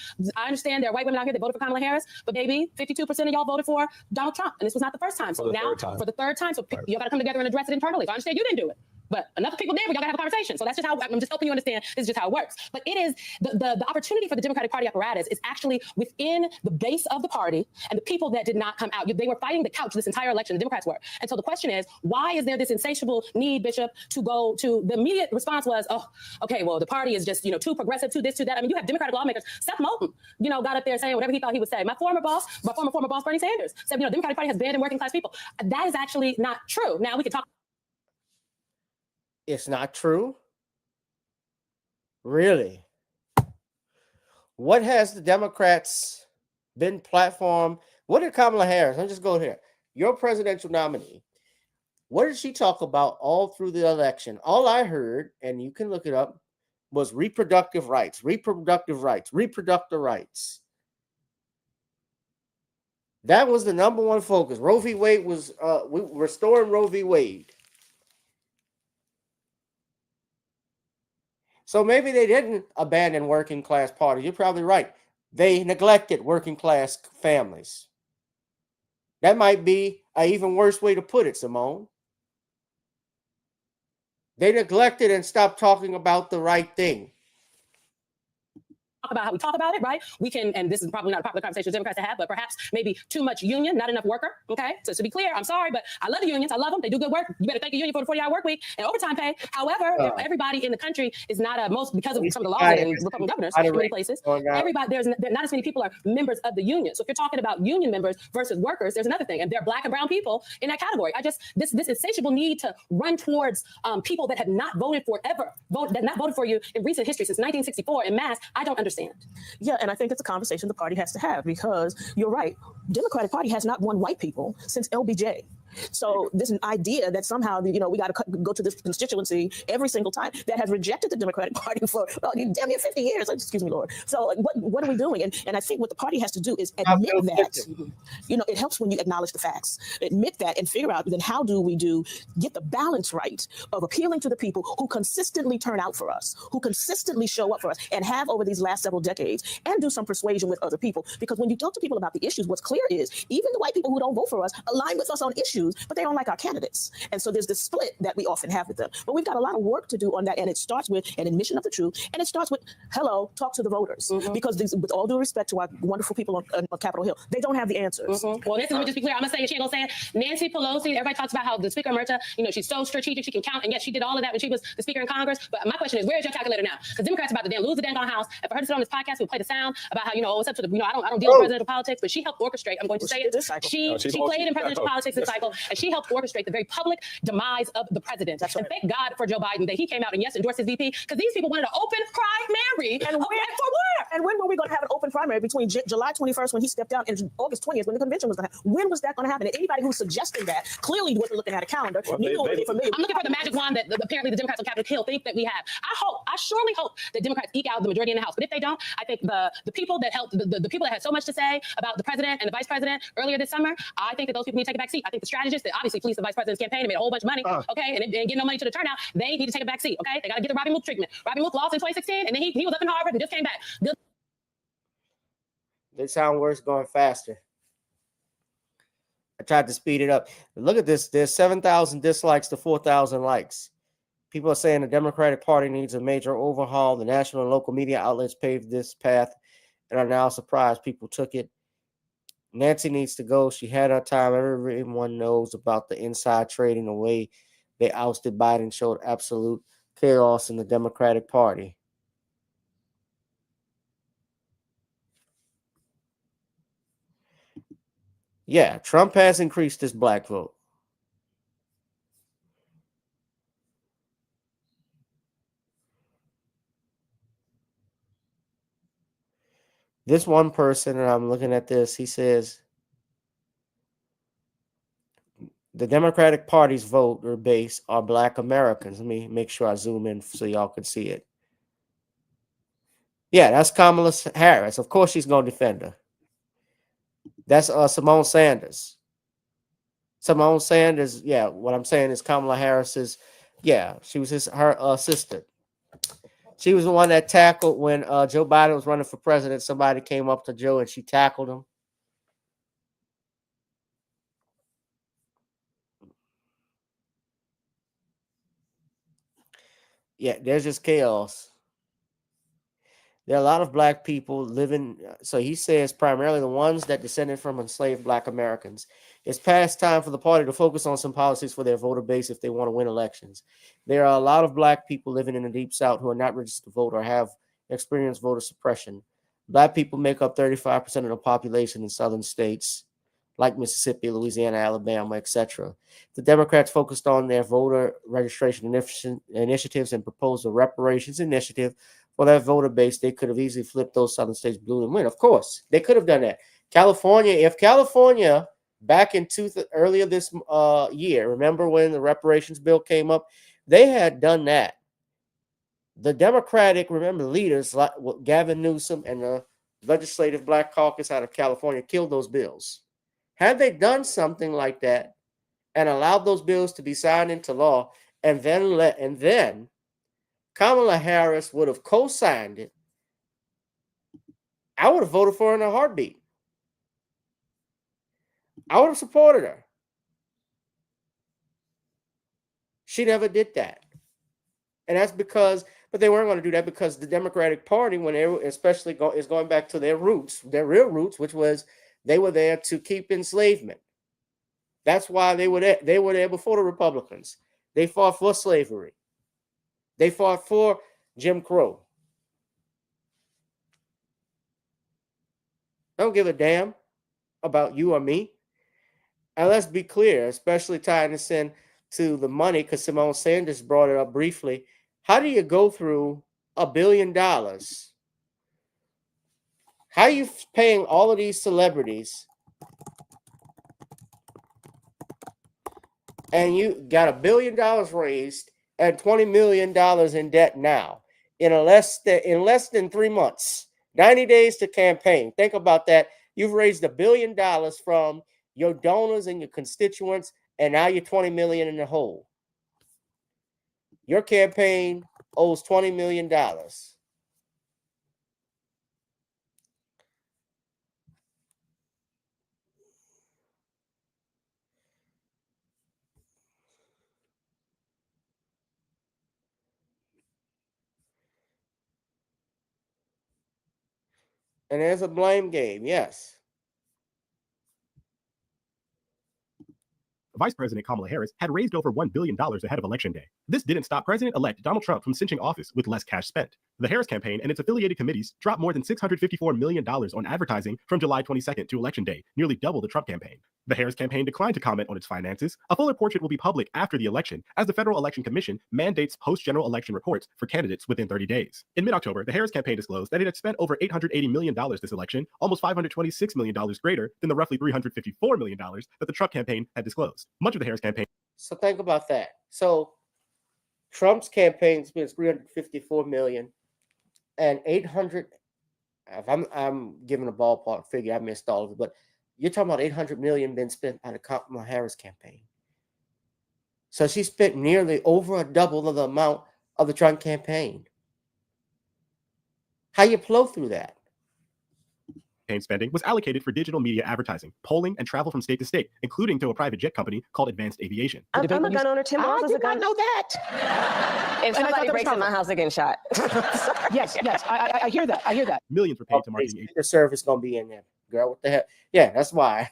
there are white women out here that voted for Kamala Harris, but baby, 52% of y'all voted for Donald Trump, and this was not the first time. So now for the third time, so y'all got to come together and address it internally. So I understand you didn't do it, but enough people did. We got to have a conversation. So that's just how I'm just helping you understand. This is just how it works. But it is the opportunity for the Democratic Party apparatus is actually within the base of the party and the people that did not come out. They were fighting the couch this entire election. The Democrats were. And so the question is, why is there this insatiable need, Bishop, to go to the immediate response was, oh, okay, well, the party is just, too progressive, too this, too that. I mean, you have Democratic lawmakers. Seth Moulton, got up there saying whatever he thought he would say. My former boss, Bernie Sanders, said, the Democratic Party has banned working class people. That is actually not true. Now we can talk. It's not true. Really? What has the Democrats been platformed? What did Kamala Harris, let me just go here, your presidential nominee, what did she talk about all through the election? All I heard, and you can look it up, was reproductive rights. That was the number one focus. Roe v. Wade was restoring Roe v. Wade. So maybe they didn't abandon working class parties. You're probably right. They neglected working class families. That might be an even worse way to put it, Simone. They neglected and stopped talking about the right thing. About how we talk about it, right? We can, and this is probably not a popular conversation for Democrats to have, but perhaps maybe too much union, not enough worker, okay? So to be clear, I'm sorry, but I love the unions. I love them. They do good work. You better thank a union for the 40-hour work week and overtime pay. However, everybody in the country is not because of some of the laws and Republican governors in many places, everybody, not as many people are members of the union. So if you're talking about union members versus workers, there's another thing. And there are Black and brown people in that category. This insatiable need to run towards people that have not voted for you in recent history since 1964 in mass, I don't understand. Yeah, and I think it's a conversation the party has to have, because you're right. Democratic Party has not won white people since LBJ. So this idea that somehow, we got to go to this constituency every single time that has rejected the Democratic Party for damn near 50 years. Excuse me, Lord. So what are we doing? And I think what the party has to do is admit that, it helps when you acknowledge the facts, admit that, and figure out then how do we get the balance right of appealing to the people who consistently turn out for us, who consistently show up for us and have over these last several decades, and do some persuasion with other people. Because when you talk to people about the issues, what's clear is even the white people who don't vote for us align with us on issues, but they don't like our candidates. And so there's this split that we often have with them. But we've got a lot of work to do on that. And it starts with an admission of the truth. And it starts with, hello, talk to the voters. Because with all due respect to our wonderful people on Capitol Hill, they don't have the answers. Well, let me just be clear. I'm going to say it. She ain't going to say it. Nancy Pelosi, everybody talks about how the Speaker Merta, she's so strategic, she can count. And yes, she did all of that when she was the Speaker in Congress. But my question is, where's your calculator now? Because Democrats are about to lose the dang on House. And for her to sit on this podcast, we'll play the sound about how, it's up to the, I don't deal with presidential politics, but she helped orchestrate, I'm going to say it. She played in presidential politics this cycle, and she helped orchestrate the very public demise of the president. That's right. And thank God for Joe Biden that he came out and endorsed his VP, because these people wanted an open primary. And for where? And when were we going to have an open primary between July 21st when he stepped down and August 20th when the convention was going to happen? When was that going to happen? And anybody who's suggesting that clearly wasn't looking at a calendar. I'm looking for the magic wand that apparently the Democrats on Capitol Hill think that we have. I surely hope that Democrats eke out the majority in the House. But if they don't, I think the people that helped, the people that had so much to say about the president and the vice president earlier this summer, I think that those people need to take a back seat. I think the strategists that obviously fleeced the vice president's campaign and made a whole bunch of money, and get no money to the turnout, they need to take a back seat, okay? They got to get the Robbie Mook treatment. Robbie Mook lost in 2016, and then he was up in Harvard and just came back. They sound worse going faster. I tried to speed it up. Look at this. There's 7,000 dislikes to 4,000 likes. People are saying the Democratic Party needs a major overhaul. The national and local media outlets paved this path and are now surprised people took it. Nancy needs to go. She had her time. Everyone knows about the inside trading. The way they ousted Biden showed absolute chaos in the Democratic Party. Yeah, Trump has increased his black vote. This one person, and I'm looking at this, he says, The Democratic Party's voter base are Black Americans. Let me make sure I zoom in so y'all can see it. Yeah, that's Kamala Harris. Of course she's going to defend her. That's Simone Sanders. Simone Sanders, yeah, what I'm saying is Kamala Harris's, yeah, she was her assistant. She was the one that tackled when Joe Biden was running for president. Somebody came up to Joe and she tackled him. Yeah, there's just chaos. There are a lot of Black people living. So he says primarily the ones that descended from enslaved Black Americans. It's past time for the party to focus on some policies for their voter base if they want to win elections. There are a lot of Black people living in the Deep South who are not registered to vote or have experienced voter suppression. Black people make up 35% of the population in southern states like Mississippi, Louisiana, Alabama, etc. The Democrats focused on their voter registration initiatives and proposed a reparations initiative for that voter base. They could have easily flipped those southern states blue and win. Of course, they could have done that. California, if California back in earlier this year, remember when the reparations bill came up, they had done that. The Democratic, remember, leaders like Gavin Newsom and the Legislative Black Caucus out of California killed those bills. Had they done something like that and allowed those bills to be signed into law, and then Kamala Harris would have co-signed it, I would have voted for her in a heartbeat. I would have supported her. She never did that. And that's because, but they weren't going to do that because the Democratic Party, when they especially is going back to their roots, their real roots, which was they were there to keep enslavement. That's why they were there before the Republicans. They fought for slavery. They fought for Jim Crow. Don't give a damn about you or me. And let's be clear, especially tying this in to the money, because Simone Sanders brought it up briefly. How do you go through $1 billion? How are you paying all of these celebrities and you got $1 billion raised and $20 million in debt now in less than 3 months, 90 days to campaign? Think about that. You've raised $1 billion from your donors and your constituents, and now you're $20 million in the hole. Your campaign owes $20 million. And there's a blame game, yes. Vice President Kamala Harris had raised over $1 billion ahead of Election Day. This didn't stop President-elect Donald Trump from cinching office with less cash spent. The Harris campaign and its affiliated committees dropped more than $654 million on advertising from July 22nd to Election Day, nearly double the Trump campaign. The Harris campaign declined to comment on its finances. A fuller portrait will be public after the election, as the Federal Election Commission mandates post-general election reports for candidates within 30 days. In mid-October, the Harris campaign disclosed that it had spent over $880 million this election, almost $526 million greater than the roughly $354 million that the Trump campaign had disclosed. Much of the Harris campaign. So think about that. So Trump's campaign spends $354 million and 800. If I'm giving a ballpark figure, I missed all of it, but you're talking about $800 million been spent by the Kamala Harris campaign. So she spent nearly over a double of the amount of the Trump campaign. How you flow through that? Spending was allocated for digital media advertising, polling, and travel from state to state, including to a private jet company called Advanced Aviation. I'm a gun owner. Tim Walz is a gun. I know that. If somebody breaks in my house, they're getting shot. Yes, I hear that. I hear that. Millions were paid to marketing The service gonna be in there, girl. What the hell? Yeah, that's why.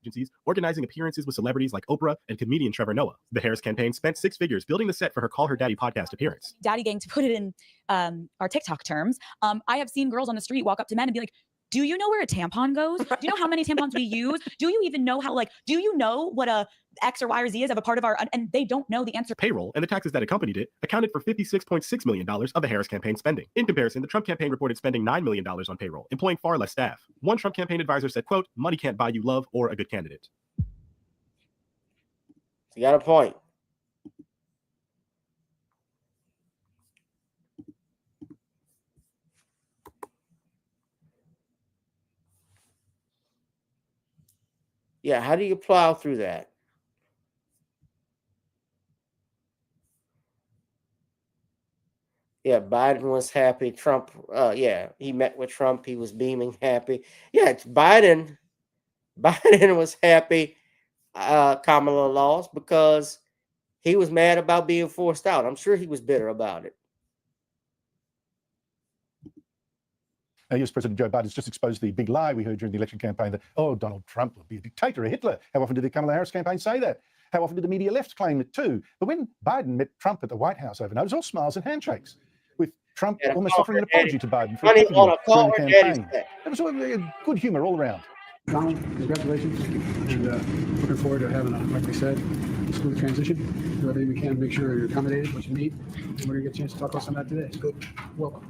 Agencies organizing appearances with celebrities like Oprah and comedian Trevor Noah. The Harris campaign spent 6 figures building the set for her Call Her Daddy podcast appearance. Daddy gang, to put it in our TikTok terms, I have seen girls on the street walk up to men and be like, do you know where a tampon goes? Do you know how many tampons we use? Do you even know how, do you know what a X or Y or Z is of a part of our, and they don't know the answer. Payroll and the taxes that accompanied it accounted for $56.6 million of the Harris campaign spending. In comparison, the Trump campaign reported spending $9 million on payroll, employing far less staff. One Trump campaign advisor said, quote, money can't buy you love or a good candidate. You got a point. Yeah, how do you plow through that? Yeah, Biden was happy. Trump, yeah, he met with Trump. He was beaming happy. Yeah, it's Biden. Biden was happy Kamala lost because he was mad about being forced out. I'm sure he was bitter about it. US President Joe Biden's just exposed the big lie we heard during the election campaign that, oh, Donald Trump will be a dictator, a Hitler. How often did the Kamala Harris campaign say that? How often did the media left claim it too? But when Biden met Trump at the White House overnight, it was all smiles and handshakes, with Trump almost offering an apology to Biden for attacking him during the campaign. It was good humor all around. Donald, congratulations, and looking forward to having, like we said, a smooth transition. Do everything we can to make sure you're accommodated, what you need. And we're going to get a chance to talk about some of that today. Good. Welcome.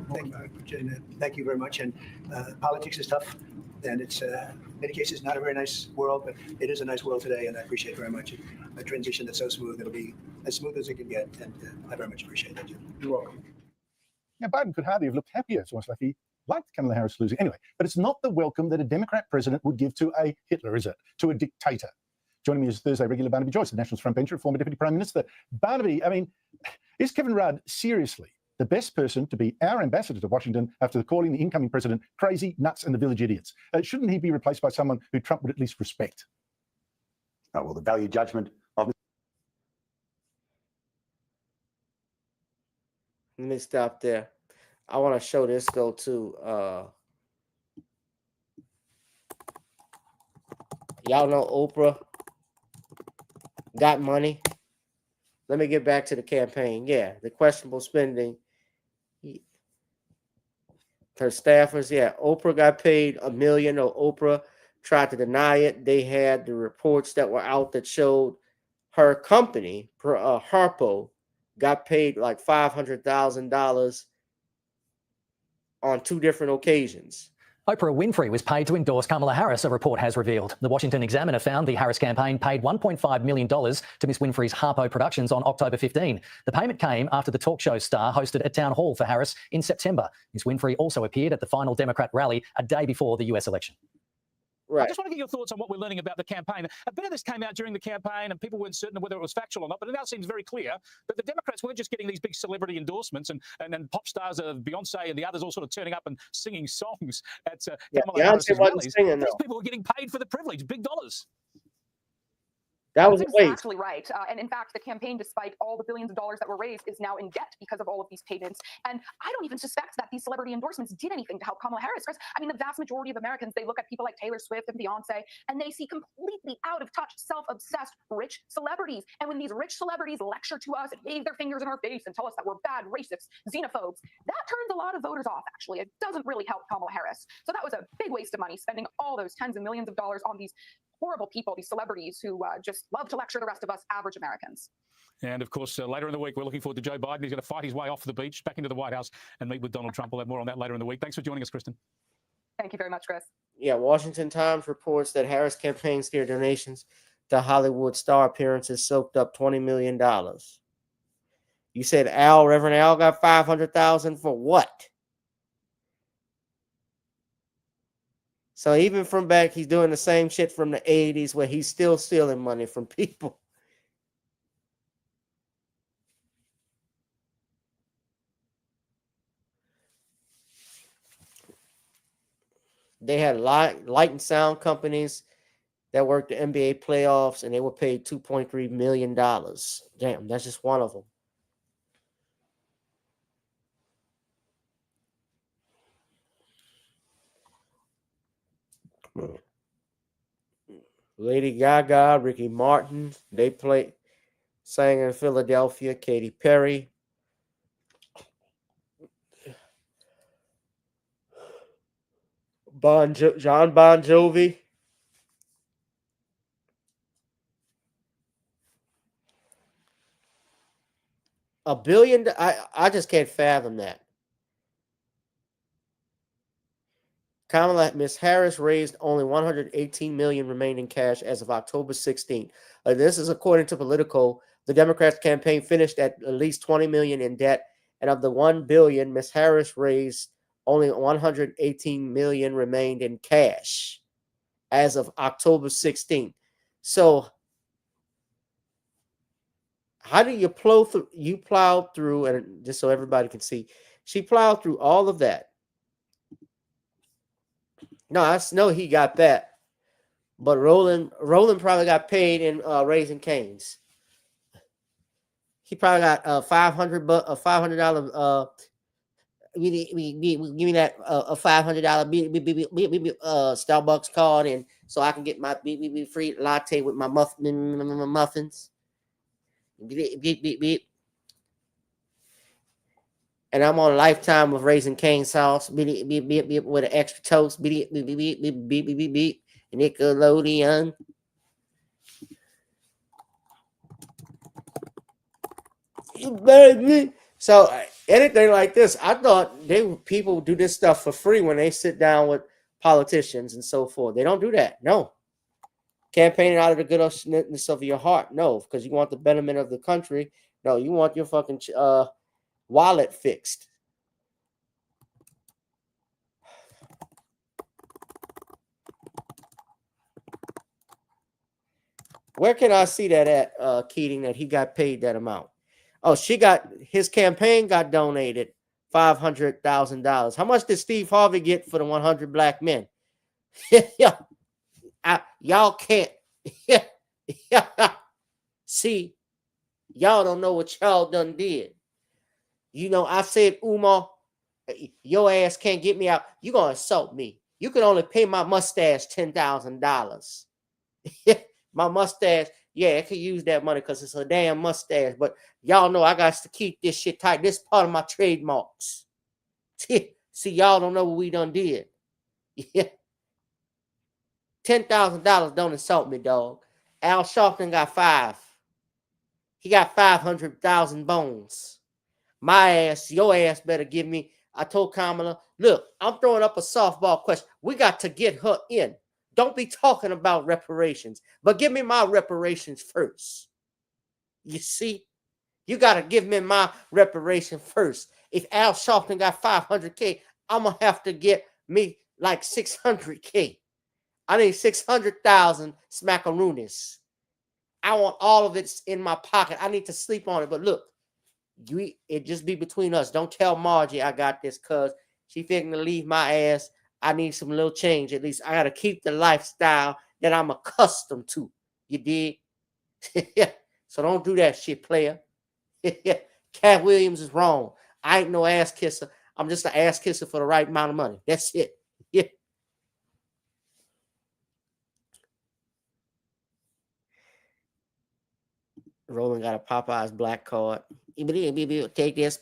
Thank you very much. And politics is tough, and it's in many cases not a very nice world, but it is a nice world today, and I appreciate very much a transition that's so smooth. It'll be as smooth as it can get, and I very much appreciate that, Jim. You're welcome. Yeah, Biden could hardly have looked happier. It's almost like he liked Kamala Harris losing. Anyway, but it's not the welcome that a Democrat president would give to a Hitler, is it? To a dictator. Joining me is Thursday regular Barnaby Joyce, the Nationals front bencher, former Deputy Prime Minister. Barnaby, I mean, is Kevin Rudd seriously the best person to be our ambassador to Washington after calling the incoming president crazy, nuts, and the village idiots? Shouldn't he be replaced by someone who Trump would at least respect? Oh, well, the value judgment of... Let me stop there. I want to show this though too. Y'all know Oprah got money. Let me get back to the campaign. Yeah, the questionable spending. Her staffers, yeah. Oprah got paid $1 million. Or Oprah tried to deny it. They had the reports that were out that showed her company, Harpo, got paid like $500,000 on 2 different occasions. Oprah Winfrey was paid to endorse Kamala Harris, a report has revealed. The Washington Examiner found the Harris campaign paid $1.5 million to Miss Winfrey's Harpo Productions on October 15. The payment came after the talk show star hosted a town hall for Harris in September. Miss Winfrey also appeared at the final Democrat rally a day before the US election. Right. I just want to get your thoughts on what we're learning about the campaign. A bit of this came out during the campaign and people weren't certain of whether it was factual or not, but it now seems very clear that the Democrats weren't just getting these big celebrity endorsements and pop stars of Beyonce and the others all sort of turning up and singing songs at Kamala Harris's rallies. These people were getting paid for the privilege, big dollars. That was That's exactly right. And in fact, the campaign, despite all the billions of dollars that were raised, is now in debt because of all of these payments. And I don't even suspect that these celebrity endorsements did anything to help Kamala Harris. I mean, the vast majority of Americans, they look at people like Taylor Swift and Beyonce, and they see completely out of touch, self-obsessed, rich celebrities. And when these rich celebrities lecture to us and wave their fingers in our face and tell us that we're bad, racists, xenophobes, that turns a lot of voters off, actually. It doesn't really help Kamala Harris. So that was a big waste of money, spending all those tens of millions of dollars on these horrible people, these celebrities who just love to lecture the rest of us average Americans. And of course, later in the week, we're looking forward to Joe Biden. He's going to fight his way off the beach, back into the White House and meet with Donald Trump. We'll have more on that later in the week. Thanks for joining us, Kristen. Thank you very much, Chris. Yeah, Washington Times reports that Harris campaign steer donations to Hollywood star appearances soaked up $20 million. You said Reverend Al got $500,000 for what? So even from back, he's doing the same shit from the 80s where he's still stealing money from people. They had light and sound companies that worked the NBA playoffs, and they were paid $2.3 million. Damn, that's just one of them. Lady Gaga, Ricky Martin, they sang in Philadelphia. Katy Perry. John Bon Jovi. $1 billion. I just can't fathom that. Miss Harris raised only 118 million remaining cash as of October 16th. This is according to Politico. The Democrats' campaign finished at least 20 million in debt, and of the 1 billion Miss Harris raised, only 118 million remained in cash as of October 16th. So, how do you plow through? You plowed through, and just so everybody can see, she plowed through all of that. No, I know he got that, but Roland probably got paid in Raising Cane's. He probably got $500 give me that a $500 Starbucks card, and so I can get my free latte with my muffins. And I'm on a lifetime of Raising Cane sauce with an extra toast. Nickelodeon. So anything like this, I thought people do this stuff for free when they sit down with politicians and so forth. They don't do that. No. Campaigning out of the goodness of your heart. No, because you want the betterment of the country. No, you want your fucking wallet fixed. Where can I see that at, Keating, that he got paid that amount? Oh, his campaign got donated $500,000. How much did Steve Harvey get for the 100 black men? Yeah, y'all can't. See, y'all don't know what y'all done did. You know, I said, Umar, your ass can't get me out. You gonna insult me. You can only pay my mustache $10,000. My mustache, yeah, I could use that money because it's a damn mustache. But y'all know I got to keep this shit tight. This is part of my trademarks. See, y'all don't know what we done did. Yeah. $10,000 don't insult me, dog. Al Sharpton got 5. He got 500,000 bones. My ass, your ass better give me. I told Kamala, look, I'm throwing up a softball question. We got to get her in. Don't be talking about reparations, but give me my reparations first. You see, you got to give me my reparation first. If Al Sharpton got 500K, I'm going to have to get me like 600K. I need 600,000 smackaroonies. I want all of it in my pocket. I need to sleep on it. But look, it just be between us. Don't tell Margie I got this, because she figuring to leave my ass. I need some little change. At least I got to keep the lifestyle that I'm accustomed to. You dig? So don't do that shit, player. Cat Williams is wrong. I ain't no ass kisser. I'm just an ass kisser for the right amount of money. That's it. Yeah. Roland got a Popeye's black card. Take this.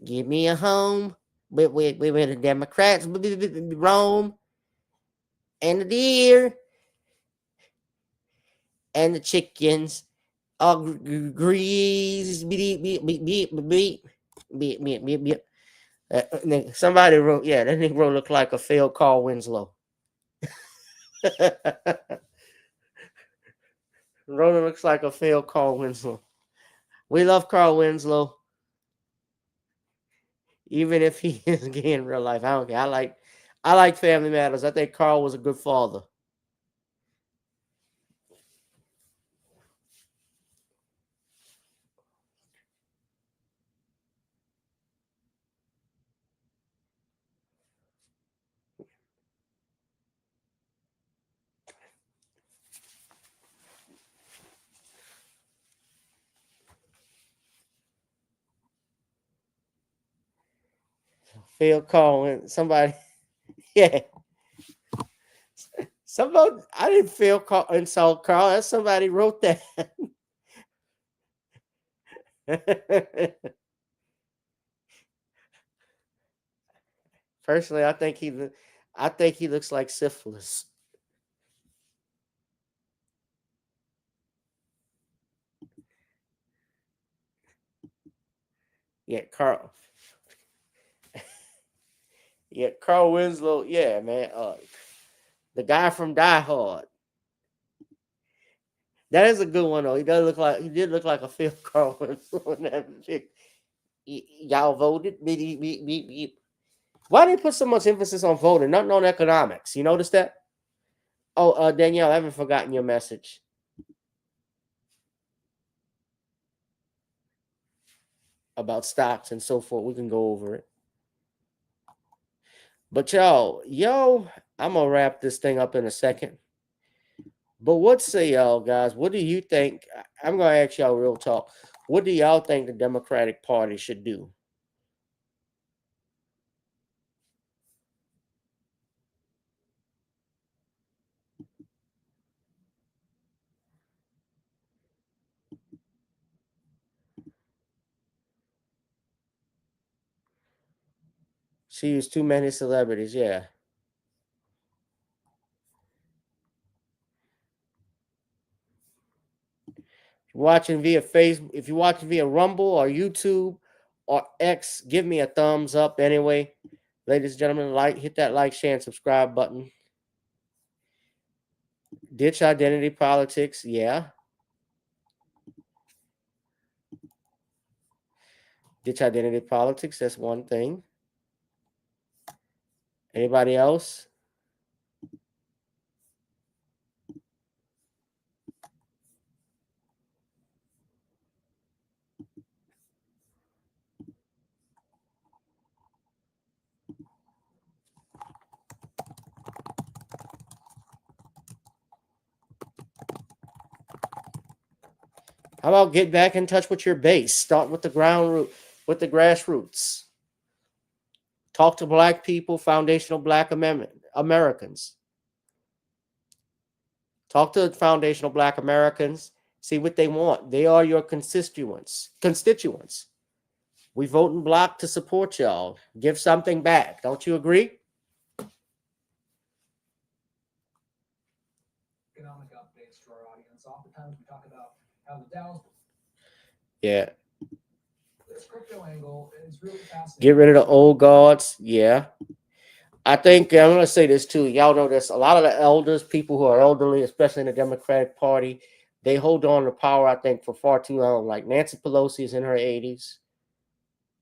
Give me a home with the Democrats, Rome, and the deer, and the chickens. All grease. Somebody wrote, yeah, that nigga look like a failed Carl Winslow. Rona looks like a failed Carl Winslow. We love Carl Winslow, even if he is gay in real life. I don't care. I like Family Matters. I think Carl was a good father. Phil Collins, somebody, yeah. Somebody, I didn't feel insult Carl. That's somebody wrote that. Personally, I think he looks like syphilis. Yeah, Carl. Yeah, Carl Winslow. Yeah, man. The guy from Die Hard. That is a good one though. He did look like a film Carl Winslow in that pic. Y'all voted. Beep, beep, beep, beep. Why do they put so much emphasis on voting? Nothing on economics. You notice that? Oh, Danielle, I haven't forgotten your message about stocks and so forth. We can go over it. But y'all, I'm gonna wrap this thing up in a second. But what say y'all, guys? What do you think? I'm gonna ask y'all real talk. What do y'all think the Democratic Party should do? She used too many celebrities, yeah. Watching via Facebook, if you're watching via Rumble or YouTube or X, give me a thumbs up anyway. Ladies and gentlemen, hit that like, share, and subscribe button. Ditch identity politics, yeah. Ditch identity politics, that's one thing. Anybody else? How about get back in touch with your base? Start with the with the grassroots. Talk to Black people, foundational Black Americans. Talk to foundational Black Americans. See what they want. They are your constituents. We vote in block to support y'all. Give something back. Don't you agree? Economic updates to our audience. Oftentimes we talk about how the Dow's. Yeah. This crypto angle is really fascinating. Get rid of the old guards. Yeah. I think I'm going to say this too. Y'all know this. A lot of the elders, people who are elderly, especially in the Democratic Party, they hold on to power, I think, for far too long. Like Nancy Pelosi is in her 80s.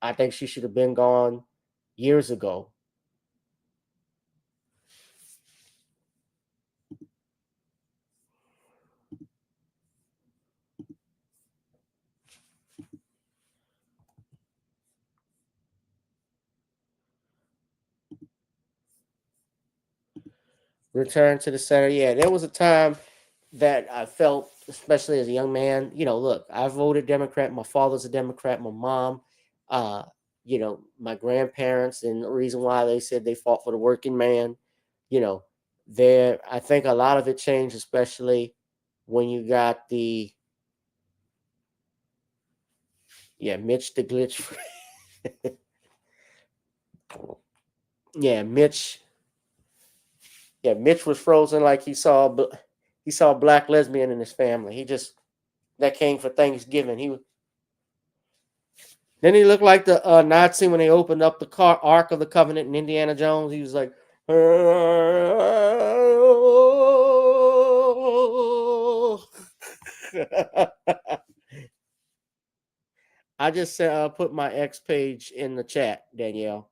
I think she should have been gone years ago. Return to the center. Yeah, there was a time that I felt, especially as a young man, look, I voted Democrat. My father's a Democrat. My mom, my grandparents, and the reason why they said they fought for the working man, I think a lot of it changed, especially when you got Mitch the glitch. Yeah, Mitch was frozen like he saw a Black lesbian in his family. That came for Thanksgiving. Then he looked like the Nazi when they opened up the Ark of the Covenant in Indiana Jones. He was like, I just put my X page in the chat, Danielle.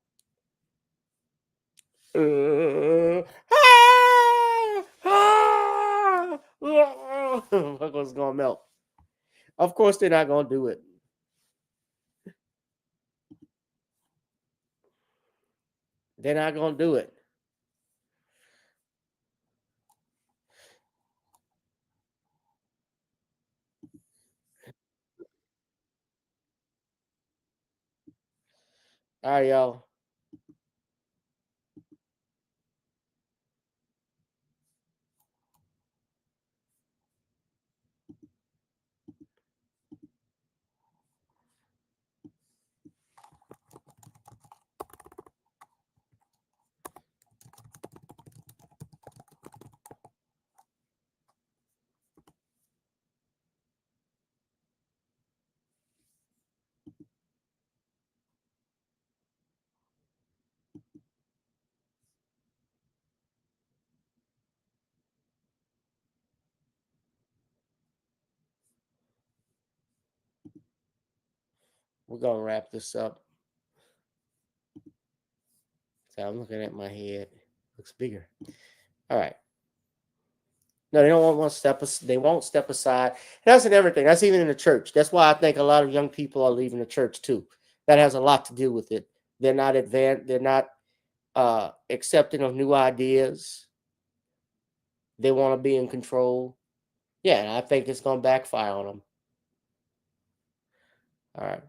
What's gonna melt? Of course, they're not gonna do it. They're not gonna do it. All right, y'all. we're gonna wrap this up. So I'm looking at my head. Looks bigger. All right. No, they don't want to step. They won't step aside. That's in everything. That's even in the church. That's why I think a lot of young people are leaving the church too. That has a lot to do with it. They're not advanced. They're not accepting of new ideas. They want to be in control. Yeah, and I think it's going to backfire on them. All right.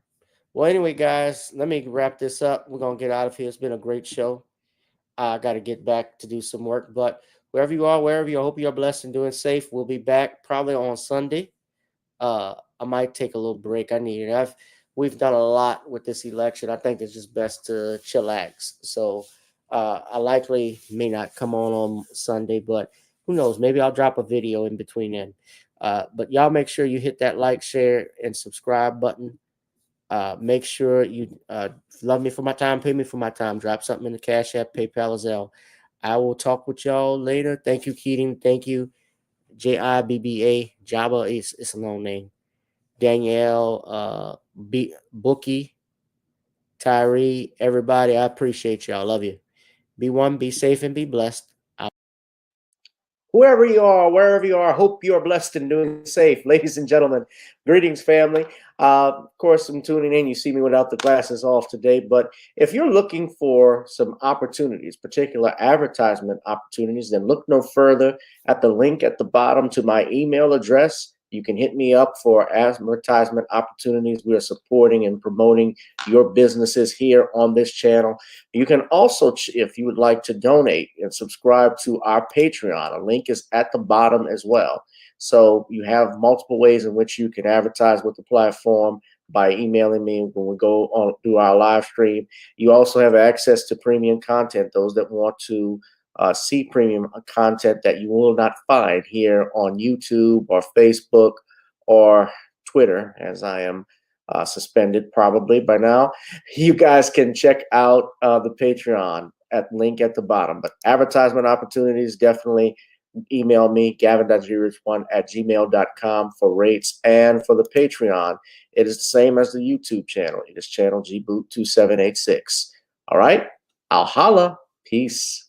Well, anyway, guys, let me wrap this up. We're going to get out of here. It's been a great show. I got to get back to do some work, but wherever you are, I hope you're blessed and doing safe. We'll be back probably on Sunday. I might take a little break. I need it. We've done a lot with this election. I think it's just best to chillax. So I likely may not come on Sunday, but who knows? Maybe I'll drop a video in between then. But y'all make sure you hit that like, share, and subscribe button. Make sure you love me for my time, pay me for my time. Drop something in the Cash App, PayPal, or Zelle. I will talk with y'all later. Thank you, Keating. Thank you, JIBBA. Jabba it's a long name. Danielle, Bookie, Tyree, everybody. I appreciate y'all. Love you. Be one, be safe, and be blessed. Whoever you are, wherever you are, hope you are blessed and doing safe. Ladies and gentlemen, greetings, family. Of course, I'm tuning in. You see me without the glasses off today. But if you're looking for some opportunities, particular advertisement opportunities, then look no further at the link at the bottom to my email address. You can hit me up for advertisement opportunities. We are supporting and promoting your businesses here on this channel. You can also, if you would like to donate and subscribe to our Patreon, a link is at the bottom as well. So you have multiple ways in which you can advertise with the platform by emailing me when we go on through our live stream. You also have access to premium content, those that want to see premium content that you will not find here on YouTube or Facebook or Twitter, as I am suspended probably by now. You guys can check out the Patreon at link at the bottom. But advertisement opportunities, definitely email me, gavin.grich1@gmail.com for rates. And for the Patreon, it is the same as the YouTube channel. It is channel GBoot2786. All right, I'll holla. Peace.